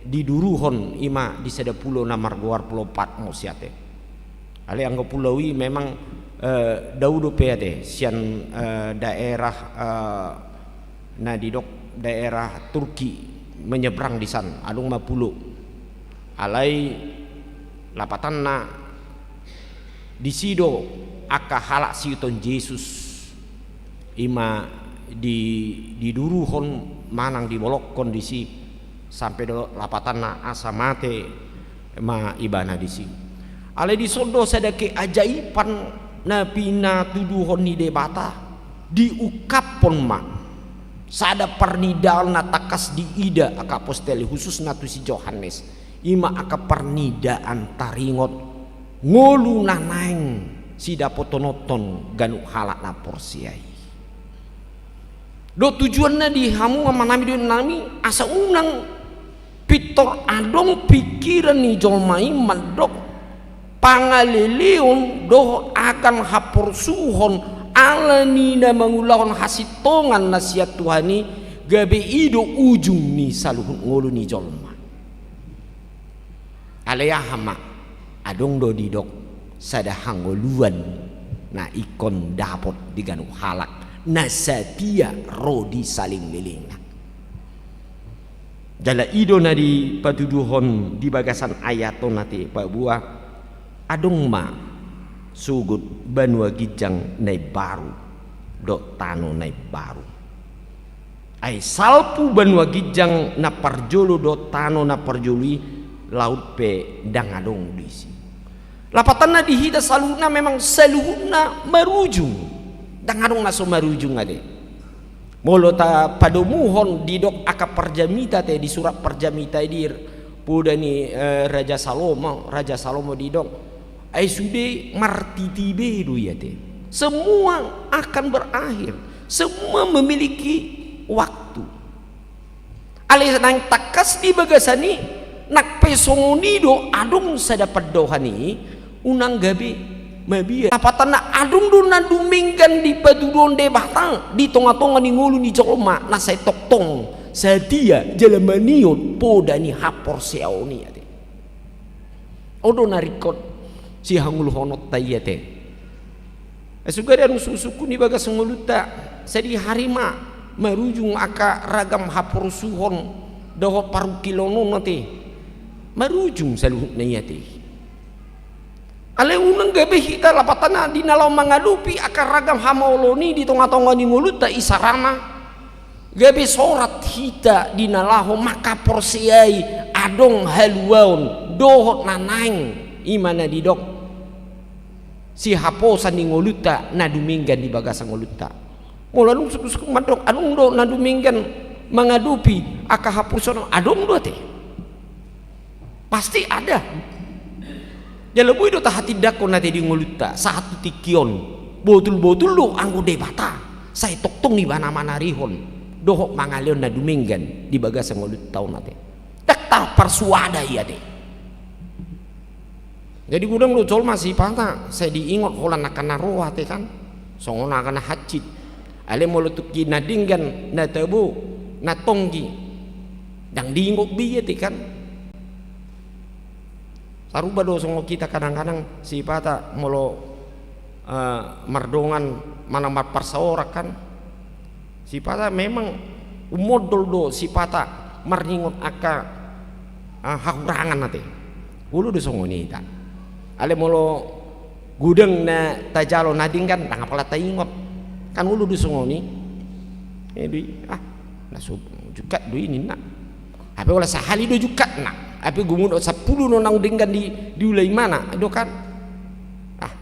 Speaker 5: diduruhon ima di sada pulau na margoar pulau pat musiate ale anggo pulaui memang daudo peate sian daerah nadidok daerah Turki menyeberang di sana adong mapulo alai lapatanna di sido aka halak siuton Yesus ima diduruhon manang dibolok kondisi sampai do lapatanna asa mate ma ibana di sini. Ale di sondo sadake ajaiban na pina tuduhon ni debata diukapon ma sada pernidaan na takas di ida aka apostoli khusus na tu si Yohanes ima aka pernidaan taringot ngolu nanaing si dapotonoton ganu halak na porsiai do tujuannya di hamu manami do nami asa unang pitor adong pikiran ni jolmai mandok pangaliliun doh akan hapursuhon ala nina mengulahon hasitongan nasihat Tuhani gabe ido ujung ni saluhun ngulu ni jolma alayahama adong do didok sada hanggoluan na ikon dapot diganu halak na satia rodi saling lilingan jala ido na di patuduhon di bagasan ayato nati Pak Buah adong ma sugut banua gijang nai baru do tano nai baru ai salpu banua gijang na parjolo do tano na parjoli laut pe dang adong disi lapatana dihida saluna memang saluna marujung dang adong naso marujung ade molo ta padomuhon didok aka perjamita te di surat perjamita dir puda ni Raja Salomo didok ai sude martitibe do ya te semua akan berakhir semua memiliki waktu ale nang takas di bagasani nak pesongonido adung sada padohani unang gabi mabia apatana adung do na duminggan di padudon de batang di tonga-tonga ni ngulu ni jolma na sai toktong sadia jalamanion poda ni hapor seaoni ate odo na record si hangul honot tayate asugari anu susuku ni bagas nguluta sadi harima marujung aka ragam hapor suhon dohot paru kilono nate marujung saluhut na yate ale unang gabe hita lapatana di nalau mangalupi akan ragam hamaoloni di tonga-tonga ni nguluta isarana gabe sorat hita di nalaho maka porsiai adong haluaun dohot nanaing imana didok si haposan di nguluta na duminggan di bagasan nguluta mula nung suku madok adong do na duminggan mangadupi aka hapuson adong do te pasti ada jalabu itu tahati dako nate di nguluta satu tikion botul-botul lo anggo debata saya toktong di mana-mana rihon dohok mangalion na duminggan di bagasan nguluta nate tak persuada ya deh jadi gudang lo col masih panta saya diingot holan akan naroa te kan songona akan hajit ale molutuki nadinggan na tebu na tonggi dang diingot biye te kan taruba do songo kita kadang-kadang si pata molo mardongan mana mar parsaorak kan si pata memang umodol do si pata marningot aka hakurangan nate ulu do songo ni ta ale molo gudeng na tajalo nadingkan tang apala taingot kan ulu do songo ni dui nasu juga dui ni nak apa wala sahali do juga nak apa gumun 10 nonang dinggan di ulai mana do kan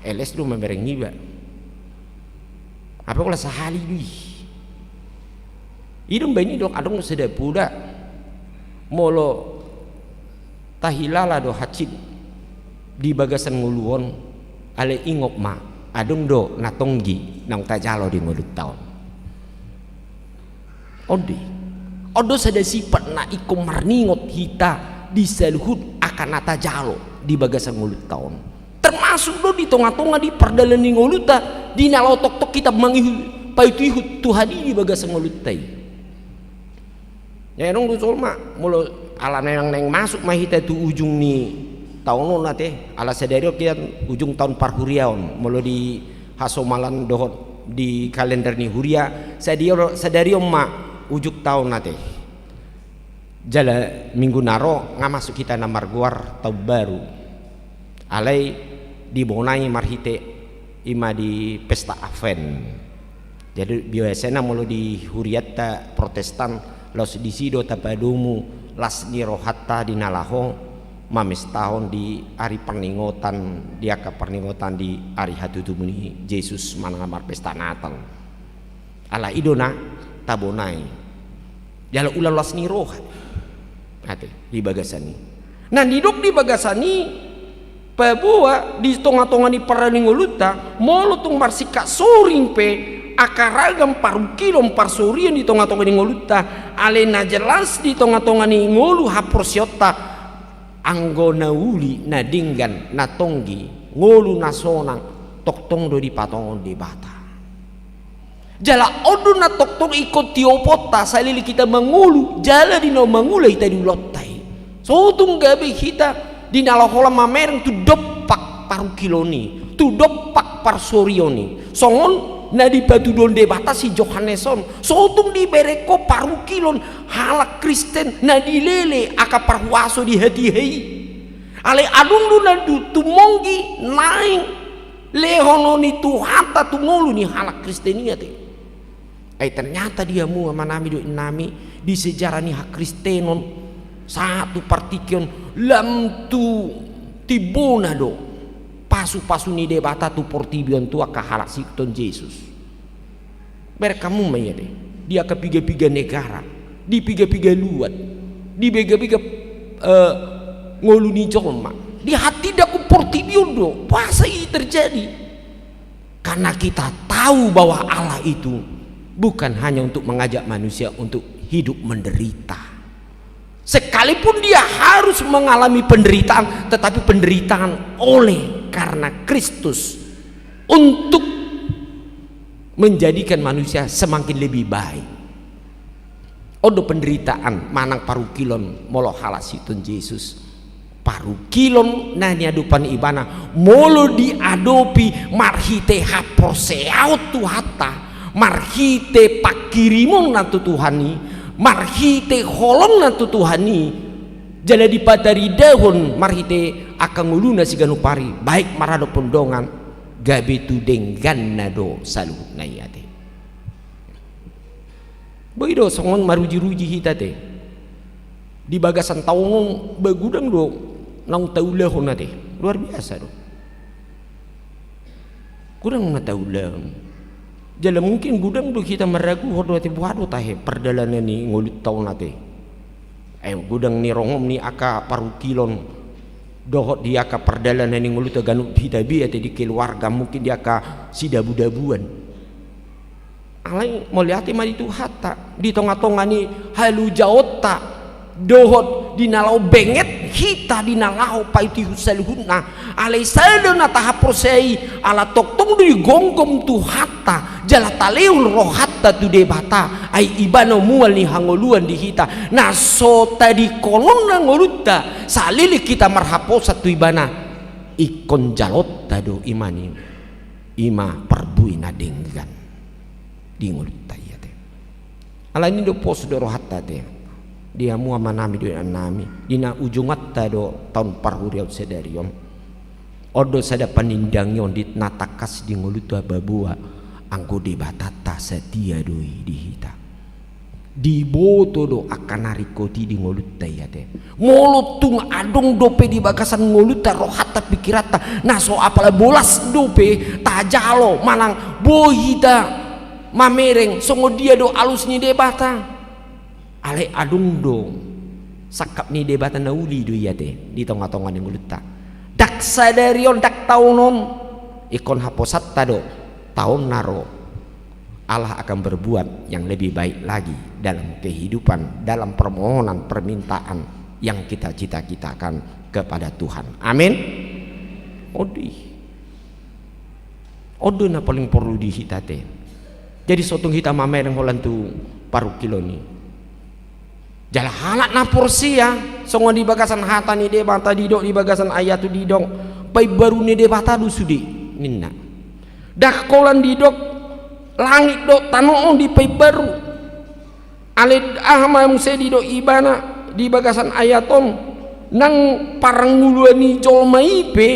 Speaker 5: LS do membereng iba apa wala sahali dui idung bani dok adong seda puda molo tahilala do hacid di bagasan nguluon ale ingok ma adong do natonggi nang tajalo di ngulut taon odo sada sifat na ikom marningot hita di seluhut akan nata jalo di bagasan ngulut tahun termasuk do di tonga-tonga di perdalan ni nguluta di nalau tok-tok kita mangihu paitihut Tuhani di bagasan ngulut tai Neng tu solma mulu ala neng masuk mah hita tu ujung ni tahun nate ala sadario kita ujung tahun parhuriaon mulu di hasomalan dohot di kalender ni huria sadario ma ujung tahun nate jala minggu naro nga masuk kita na marguar tahun baru alai dibonai marhite ima di pesta Advent. Jadi biasanya mulu di huriata Protestan los di sido tapadumu las ni rohatta di nalaho mames tahun di hari perningotan dia ke perningotan di hari hatutumuni Yesus manangamar pesta Natal ala idona tabonai jala ulah las ni roh ate di bagasani nah diduk di bagasani pabua di tonga-tonga ni paraningoluta molo tung marsika soring pe akaragam parukilom parsurian di tonga-tonga ni ngoluta alena jelas di tonga-tonga ni ngolu haporsiota anggona uli na dinggan na tonggi ngolu na sonang toktong do di patongon di bata jala odo na toktong ikut tiopota salili kita mengulu jala di no mengulai tadi ulottai so tung gabe kita di nalahola mamereng tu dopak parukiloni tu dopak parsurioni songon na di batu donde batasi Johanneson sotung di bereko parukilon halak Kristen na di lele aka parhuaso di hati hei ale adung du na du tumonggi naing lehono ni tuhata tungolu ni halak Kristenia te ternyata dia mu manami do nami di sejarah ni hak Kristenon satu partikion lam tu tibona do pasu-pasu ni debata tu portibion tu aka halak sikton Yesus berkamu maya deh dia ke piga-piga negara di piga-piga luat di piga-piga ngoluni jolma di hati daku portibion do puasa ini terjadi karena kita tahu bahwa Allah itu bukan hanya untuk mengajak manusia untuk hidup menderita sekalipun dia harus mengalami penderitaan tetapi penderitaan oleh karena Kristus untuk menjadikan manusia semakin lebih baik odo penderitaan manang parukilon molo halasitun Yesus parukilon nani adupan ibana molo diadopi marhite haproseaut tu hatta marhite pakirimon nantu Tuhani marhite holong nantu Tuhani jala dipatari dahon marhite akan nguluna siganupari baik marado pondongan gabe tu denggan nado saluh nayate boido songon maruji-ruji hita te di bagasan taunong bagudang do nang taulahon nate luar biasa do kurang na taulang jala mungkin gudang do kita meragu hodo ati buado tahe perdalanan ni ngulut taun nate gudang ni rongom ni aka parukilon dohot dia ka perdalanan ni ngulut ganut hitabi ati di keluarga mungkin dia ka sidabu-dabuan alai moliati mari tu hatta di tonga-tonga ni halu jaota dohot di nalau benget hita di nalau paiti husalhunna alai sadana tahaprosei ala toktong di gonggom tu hatta jala taleul rohatta tu debata ai ibano mual ni hangoluan di hita na so tadi kolon na ngoluta salili kita marhapo satu ibana ikon jalot tado imani ima perbuina denggan di ngoluta ya te ala ini do pos do rohatta te dia mua manami do nami dina ujungat tado tahun parhuriaut sedariom odo sada panindangyon dit natakas di ngoluta babua anggo de batata setia doi di hita di boto do akan narikoti di ngoluta ya te molutung adong dope di bagasan ngoluta rohata pikirata naso apala bolas dope tajalo manang bohita mamereng songo dia do alus ni debata ale adung do sakap ni debata nauli do ya te di tonga-tonga ni ngoluta dak sadarion dak taunon ikon haposatta do tahun naro Allah akan berbuat yang lebih baik lagi dalam kehidupan, dalam permohonan permintaan yang kita cita-citakan kepada Tuhan. Amin. Odi na paling perlu dihitate. Jadi sotung kita mamer yang holan tu paru kilo ni jala halak na porsia songo di bagasan hata ni de bata didok di bagasan ayatu didok pai baru ni de bata du sudi ninna dak kolan didok langit dok tano di pai baru ale ahma muse didok ibana di bagasan ayaton nang paranguluani jolmaipe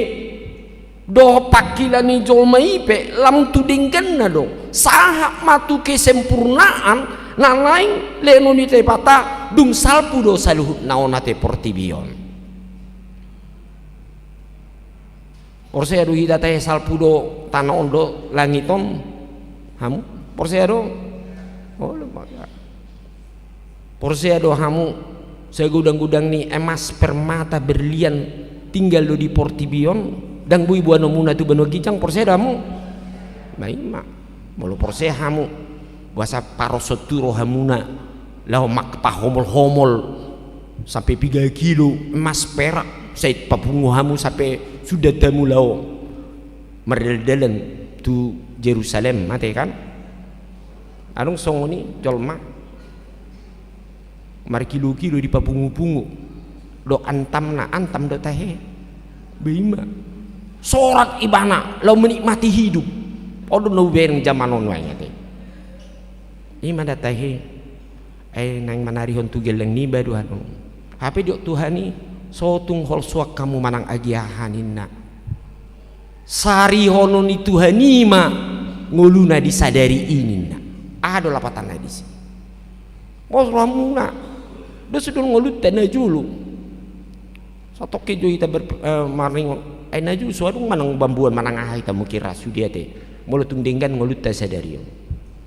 Speaker 5: do pakilani jolmaipe lam tudingkan na do sahak matu kesempurnaan na lain leno ni te pata dung salpu do saluhut naona te portibion porse adu hida te salpu do tanon do langiton hamu porse adu oh lembaga porse adu hamu segudang-gudang ni emas permata berlian tinggal do di portibion dan bui buano muna tu bano gijang porse adu hamu baik mak mulu porse hamu bahasa parosoturo hamuna lau makpa homol-homol sampai 3 kilo emas perak saya papungu hamu sampai sudah tamu lau merdalan tu Jerusalem mati kan anung songo ni jolma mari kilo-kilo di papungu-pungu do antam do tahe bima sorat ibana lau menikmati hidup odo no bereng zaman onwanya te ima datahe nang manarihon tu geleng ni badu anu hape diok tuhani sotung hol suak kamu manang agiahaninna sari hono ni tuhani ma nguluna disadari ininna ado lapatan hadis bos ramuna do sudul ngulut tanah julu satoke jo ita maring naju suadung manang bambuan manang ahai ta mukira sudiate mulutung denggan ngulut ta sadari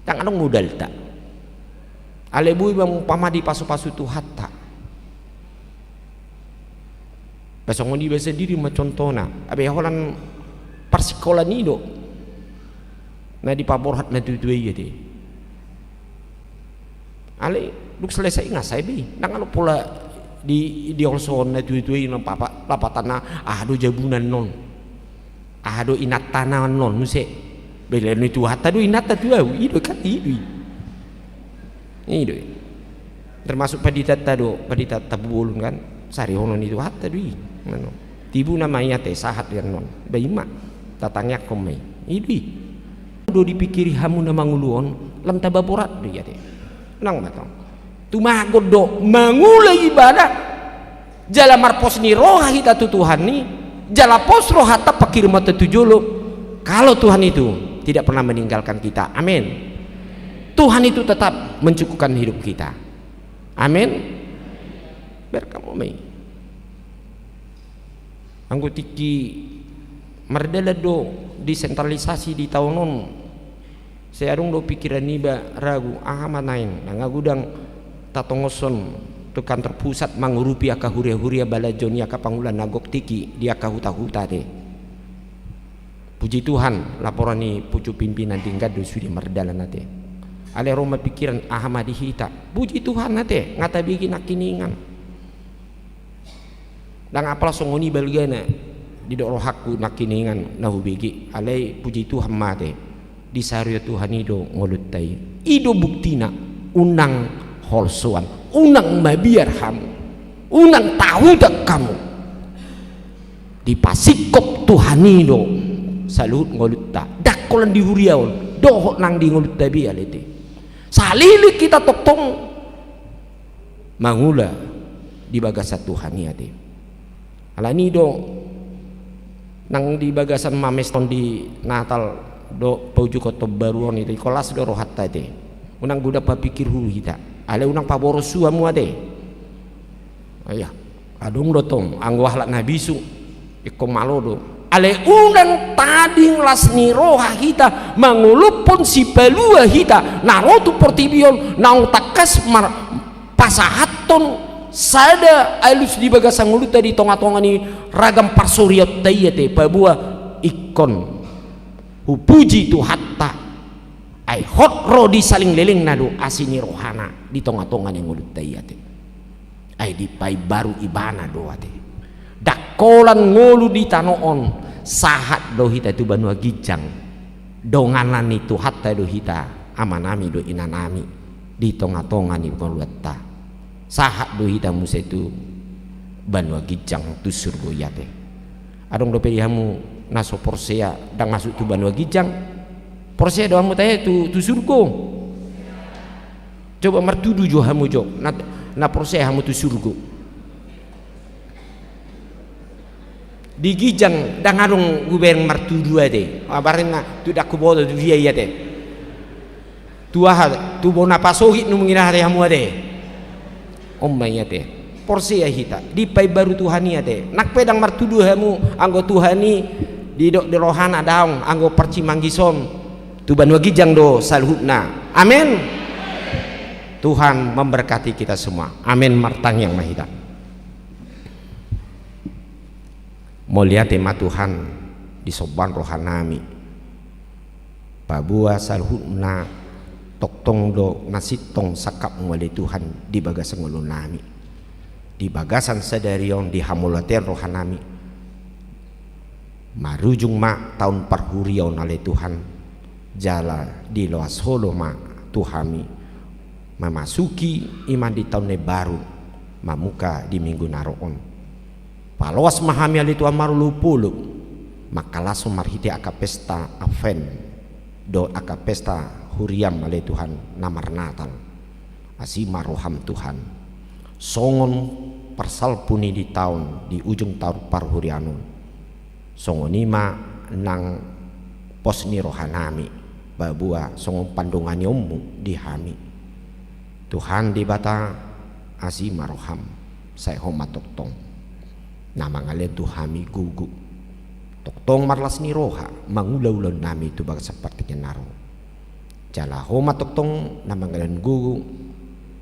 Speaker 5: tang anong modal ta alebu bang pamadi pasu-pasu tu hatta pasong di bahasa diri macontona abe holan persikola nido na di paborhat na tutuai ya de ale duk selesai ngasai bi nang anu pula di olson na tutuai na papa lapatana do jabunan non do inatana non muse belen itu hatta do inata tu ido kan ido ini termasuk paditata tabulun kan sari honon itu hatta dui mano tibu namanya teh sahat yang non baima tatangnya komai ini do dipikiri hamu na manguluon lam tababorat dia teh nang matang tumagod do mangula ibadah jala marpos ni roha hita Tuhan ni jala pos roha ta pakir mata tujulu kalau Tuhan itu tidak pernah meninggalkan kita amin Tuhan itu tetap mencukupkan hidup kita. Amin. Berkamu mai. Anggo tiki merdela do desentralisasi di tahunon. Searung do pikiran niba ragu manain nangagudang tatongoson tu kantor pusat mangurupi aka huria-huria balajon aka pangulan nagok tiki dia ka huta-huta de. Puji Tuhan laporan ni pucu pimpinan tingkat do sudah merdala nate. Ale Roma pikiran Ahmadi hita puji Tuhan nate ngata bikin nakiningan dan apalah songoni balgana di dok rohaku nakiningan nahu bigi ale puji Tuhan mate di sarya Tuhan ido ngolutai ido buktina unang holsoan unang mabiar hamu unang tahu tak kamu di pasikop Tuhan ido salut ngolutta dakolan di huriaon dohok nang di ngolutta bialete salili kita toktong mangula di bagasat Tuhan ya de alani do nang di bagasan mameston di Natal do pauju koto baruon itu kolas do rohat tadi unang budak papikir hulu kita ale unang paboro suamu ade ayah adung do tong angwah lak nabisu iko malodo ale unang tading lasni roha hita mangulupon si pelua hita narotu portibion nau takas pasahaton sada alus di bagasang uluta di tonga-tonga ni ragam parsuriat tayate pabua ikon hupuji tu hatta ay hot rodi saling leling nadu asini rohana di tonga-tonga ni ngulut tayate ay di pai baru ibana doate dakolan ngolu di tanoon sahat do hita tu banua gijang donganan itu hatta do hita amanami do inanami di tonga-tonga ni ngoluta sahat do hita musa itu banua gijang tu surgo yate adong do pedi hamu naso porsea dang masuk tu banua gijang porsea do hamu tahe tu surgo coba martudu jo hamu jo na porsea hamu tu surgo di gijang dang adong gubeng martudu ade abarena tu dak kubodo tu via yate tu bona pasohi nu mengira hari hamu ade omay yate porsea hita di pai baru tuhani ate nak pedang martudu hamu anggo tuhani di dok di rohana daung anggo percimanggison tu banua gijang do salhutna amin. Tuhan memberkati kita semua amin martang yang mahita mulia tema Tuhan di soban rohanami pabua salhutna toktong do nasitong sakap ngwali Tuhan di bagasan ngulunami di bagasan sadarion di hamulater rohanami marujung ma tahun parhuriau nale Tuhan jala di loas holo ma Tuhami memasuki iman di tahun baru mamuka di minggu naroon paloas mahami ali Tuhan marulu puluk maka langsung marhiti aka pesta Advent do aka pesta huriam ale Tuhan namar Natal asima roham Tuhan songon persalpuni di tahun di ujung tahun parhurianun songonima nang posni rohanami babua songon pandungan yomu di hami Tuhan di bata asima roham saya homa toktong nama ngalen Tuhami gugu toktong marlas ni roha mangulau-ulau nami itu baga seperti naro jala homa toktong nama ngalen gugu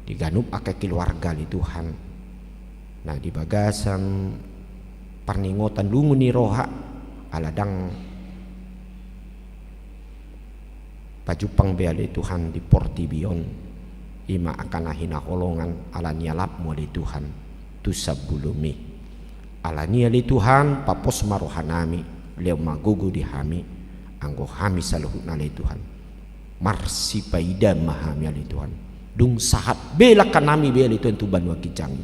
Speaker 5: diganup aka keluarga li Tuhan nah di bagasan parningotan lungu ni roha aladang pajupang beale Tuhan di Portibion ima akan hina holongan ala nialap muali Tuhan tu sabulumi ala niali Tuhan papos marohanami leo magugu di hami anggo hami saluhut nale Tuhan marsi paida mahami ali Tuhan dung sahat bela kanami bela itu tu banua kijangi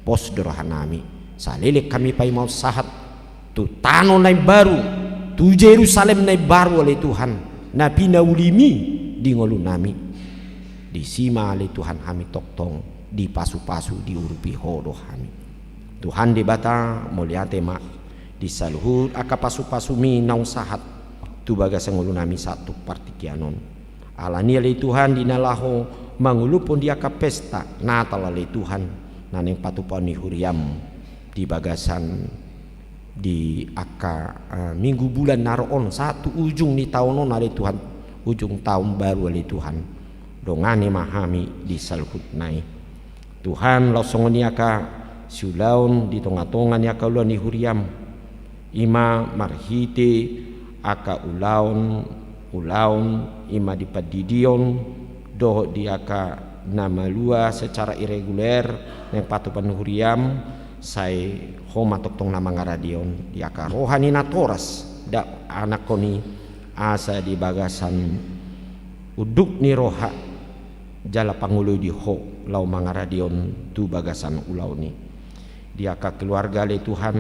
Speaker 5: pos dorohanami salele kami pai mau sahat tu tano nai baru tu Jerusalem nai baru ali Tuhan nabi naulimi di ngolunami di sima ali Tuhan kami toktong di pasu-pasu di urupi hodo kami Tuhan di bata muliate mak di saluhut aka pasu-pasu mi naung sahat tu baga sangulunami satu partikianon alani ali Tuhan di nalaho mangulupun dia ka pesta Natal ali Tuhan naneng patupani huriam di bagasan di aka minggu bulan naroon satu ujung di tahunon ali Tuhan ujung tahun baru ali Tuhan dongane mahami di salhut nai Tuhan langsung niaka siulaun di tonga-tonga niaka luan di huriam ima marhite aka ulaun ima di padidion doh diaka nama lua secara irreguler yang patupan huriam sai homa toktong nama ngaradion diaka rohani natoras da anak koni asa di bagasan uduk ni roha jala pangulu di ho lau mangaradion tu bagasan ulau ni dia ka keluarga le Tuhan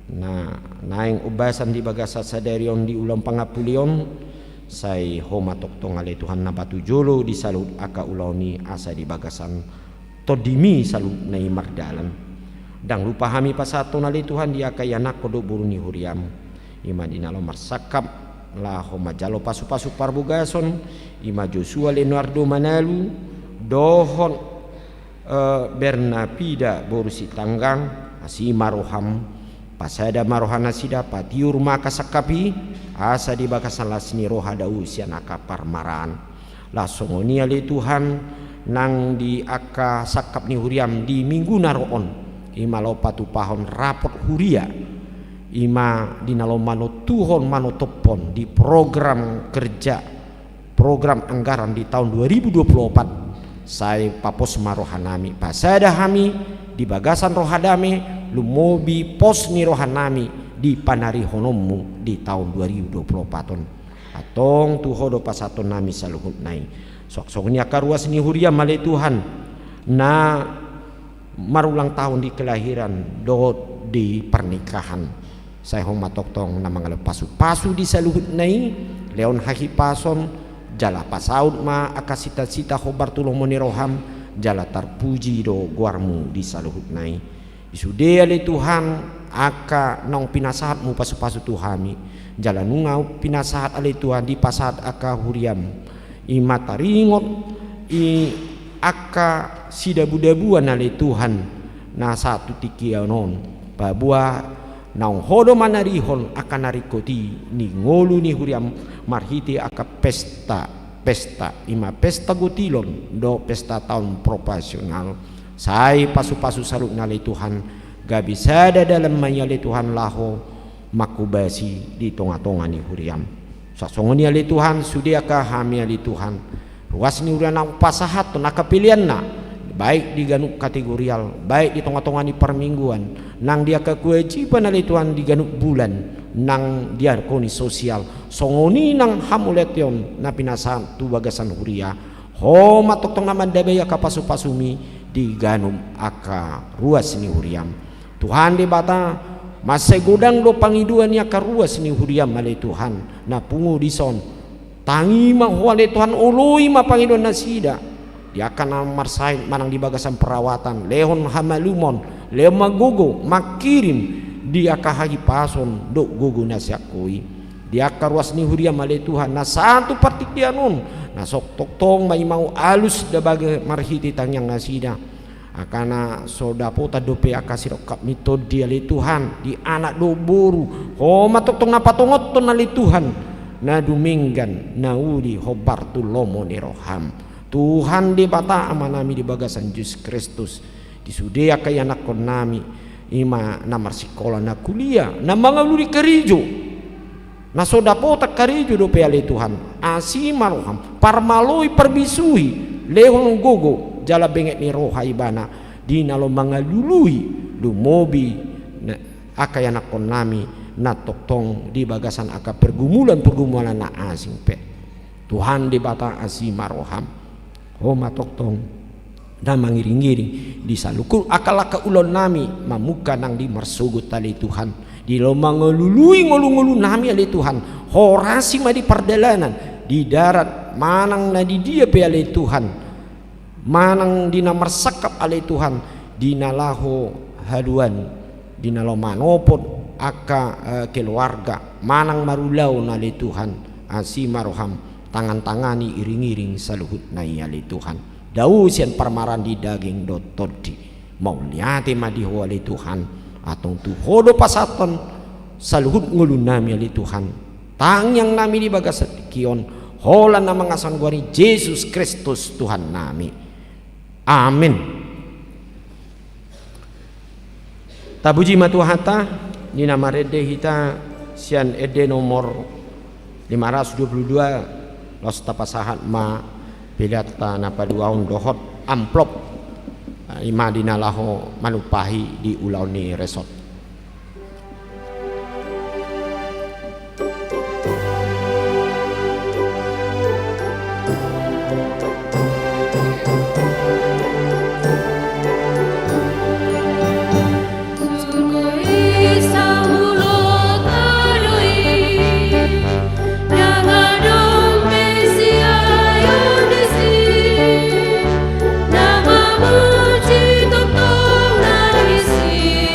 Speaker 5: na naing ubasan di bagasa sadarion di ulam pangapulion sai homa toktong ale Tuhan na batu jolo di salut aka ulau ni asa di bagasan todimi salut na mardalan dang lupa hami pasato na le Tuhan dia ka yanak kodo buruni huriam ima dinalo marsakap la homa jalo pasu-pasu parbugason ima Joshua Leonardo Manalu dohon Bernapida borusi tanggang asima roham pasada marohana sida patiur maka sakapi asa di bakasan lasni roha dau sianaka parmaran lasongonia le Tuhan nang di aka sakap ni huriam di minggu naroon ima lopatu pahon rapot huria ima dinalo mano tuhon mano topon di program kerja program anggaran di tahun 2024 saya papos marohanami pasada hami di bagasan rohadame lumobi pos ni rohanami di panari honomu di tahun 2024 atong tuhodo pasaton nami saluhut nai sok-sok ni akaruas ni huria male Tuhan na marulang tahun di kelahiran do di pernikahan saya hormat toktong na mga pasu di saluhut nai leon hahi pason jala pasaud ma akasita-sita khobar tulong moniroham jala tarpuji do guarmu di saluhut nai isude ale Tuhan aka nong pinasahat mu pasu-pasu tuhami jala nungau pinasahat ale Tuhan di pasahat aka huriam i mataringot i aka sidabu-dabuan ale Tuhan na satu tikianon babua naung hodo manarihon akan narikoti ni ngolu ni huriam marhiti aka pesta ima pesta gotilon do pesta tahun profesional sai pasu-pasu saruk nale Tuhan gabi sada dalam mayale Tuhan laho makubasi di tonga-tonga ni huriam sasongon ale Tuhan sudiaka hami ale Tuhan ruas ni huriam nang pasahat to nakapilian na baik di ganuk kategorial baik di tonga-tonga ni permingguan nang dia kewajiban ale Tuhan di ganuk bulan nang diarkoni sosial songoni nang hamuletion na pinasan tu bagasan huria ho matok tong naman dabaya kapasu-pasumi di ganum aka ruas ni huriam Tuhan di bata masay godang do pangiduan ni aka ruas ni huriam ale Tuhan na pungu di son tangi ma ho ale Tuhan ului ma pangiduan na sida dia akan marsain manang di bagasan perawatan lehon hamalumon lehon magogo makirim dia kahagi pason do gogo nasiakoi dia karuas ni huriam ale Tuhan na satu partik dia nun na sok toktong may mau alus da baga marhiti tangyang nasida akana soda pota dope akasirok kap mitod dia ale Tuhan di anak do boru ho matoktong na patongot to na ale Tuhan na duminggan na uli hobartu lomo ni roham Tuhan di bata amanami di bagasan Yesus Kristus di sudea kaya anak kon nami ima namar sekolah na kuliah na mga luri karijo na sodapo tak karijo do pe ale Tuhan asi maroham parmaloi perbisui lehon gogo jala benget ni roha ibana di nalo mga lului lumobi na akay anak kon nami na toktong di bagasan aka pergumulan na asing pe Tuhan di bata asi maroham homa toktong na mangiring-iring di salukul akalaka ulon nami mamuka nang di marsugut ale Tuhan di lomang ngelului ngolu-ngolu nami ale Tuhan horasi ma di perdalanan di darat manang na di dia pe ale Tuhan manang di namar sakap ale Tuhan di nalaho haduan di nalomanopod aka keluarga manang marulau na ale Tuhan asi maroham tangan-tangani iring-iring saluhut na ale Tuhan dau sian parmaran di daging do todi mau liate madiho ale Tuhan atong tu hodo pasaton saluhut ngulun nami ale Tuhan tangyang nami di bagasat kion hola na mga sanggwari Yesus Kristus Tuhan nami amin tabuji matuhata ni namarede hita sian ede nomor 522 los tapasahat ma pilata na paduaon dohot amplop ima dinalaho manupahi di ulau ni resort
Speaker 3: Nama muji tok tong nangisi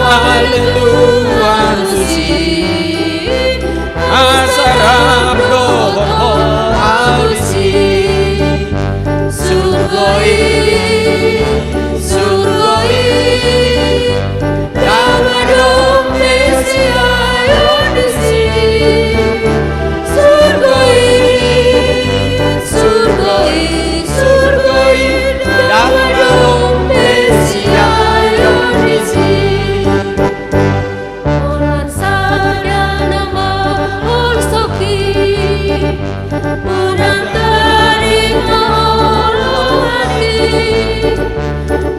Speaker 5: Haleluya suci Asarap dohon audisi Surgoi Damadom Mesia audisi Surgoi Damadom Mesia audisi
Speaker 3: Orang sadana mahal soki Orang terima Allah hati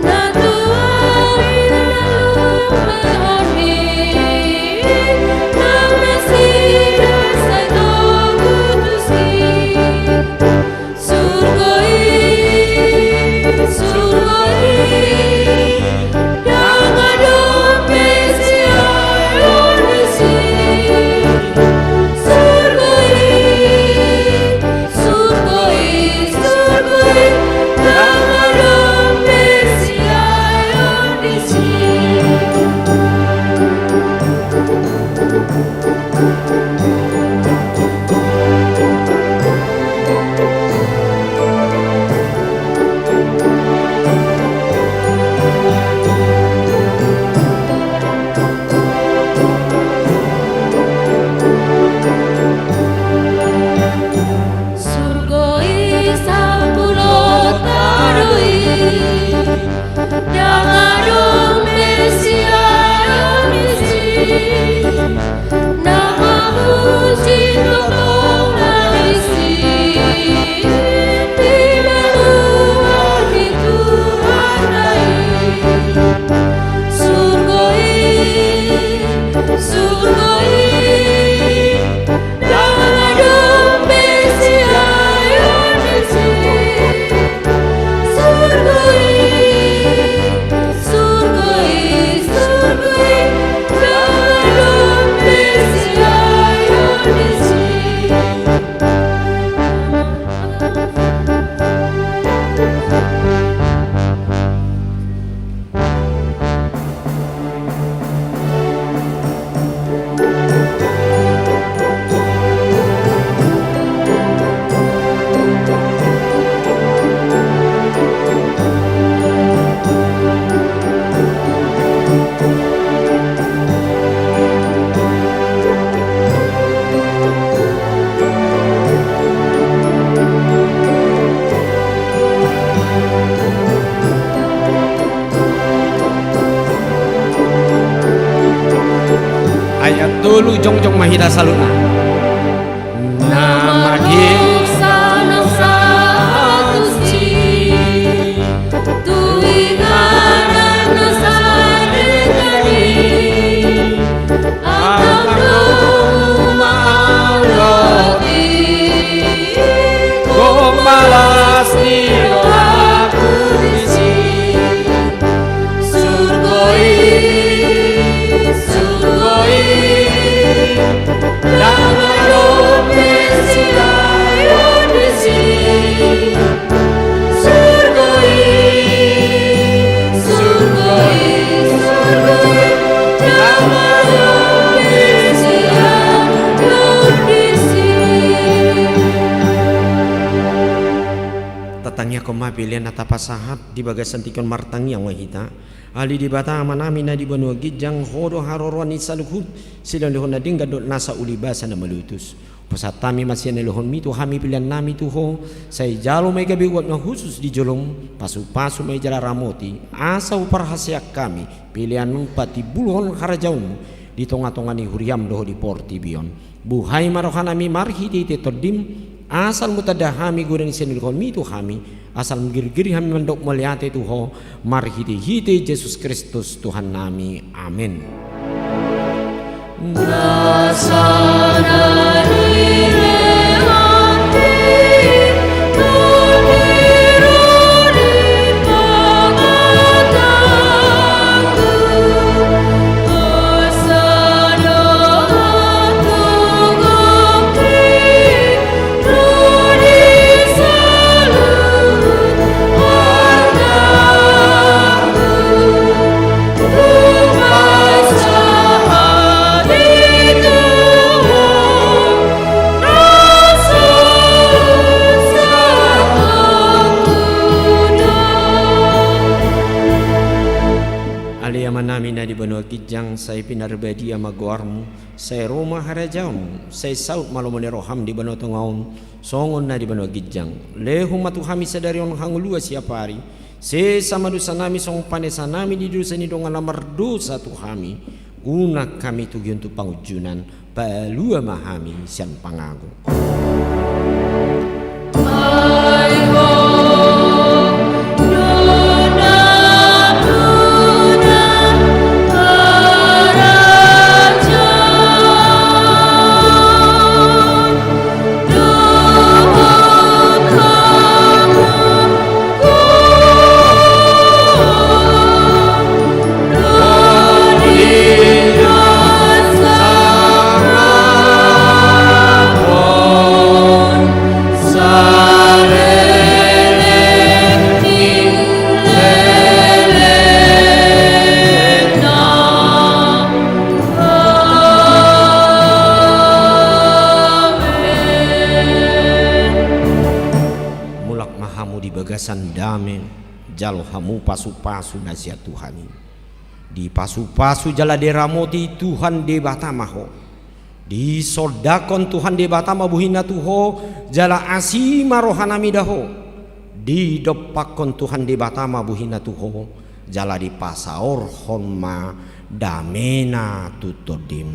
Speaker 3: Natu hari lalu mehani Nama sirah saya kutusi Surgoi Damadom Mesia audisi Surgoi Damadom Mesia audisi Surgoi sampulot taroi Damadom Mesia audisi Nama puji tolong narisi Bila luar itu andai Surgoi Damadom Mesia audisi Surgoi Damadom Mesia audisi
Speaker 5: Ayat dulu jong mahita saluna Nama dia
Speaker 3: Nangsa suci Tuinganan nasadekani Atam ma'aloti
Speaker 5: Gomalas ni aku disi
Speaker 3: Surgoi Damadom Mesia audisi Surgoi Damadom Mesia audisi
Speaker 5: Tatangnya koma pilihan atapa sahat di bagas sentikon martang yang wahita Ali di bata amanami na di banua gijang hodo harorwan isaluhud silang lehon na dinggadot nasa ulibasa na malutus pasatami masih na lehon mito hami pilihan nami tuho say jalo may gabi wat na khusus di jolong pasu-pasu may jala ramoti asa uparhasyak kami pilihan nung pati bulhon harajaun di tonga-tonga ni huriam doho di porti bion buhay marohanami marhiti tetodim asal mutadahami goreng senilkon mito hami asal mgirgiri kami mendok melihat Tuhan marhiti-hiti Yesus Kristus Tuhan nami amin.
Speaker 3: Tuhan
Speaker 5: benua kijang saya pinar badia maguarmu saya Roma harajamu saya saut malomone roham di benua tongaun songon na di benua kijang lehu matu hami sadarion hangulua siapari se sama dosa nami song panesa nami di dosa ni dongan lamar dosa tu hami guna kami tugi untuk pangujunan palua mahami sian pangago dame jalo hamu pasu-pasu nasihat Tuhan di pasu-pasu jala deramoti Tuhan de batamaho di sodakon Tuhan de batama buhina tuho jala asima rohanami daho di dopakon Tuhan de batama buhina tuho jala di pasaor honma damena tutodim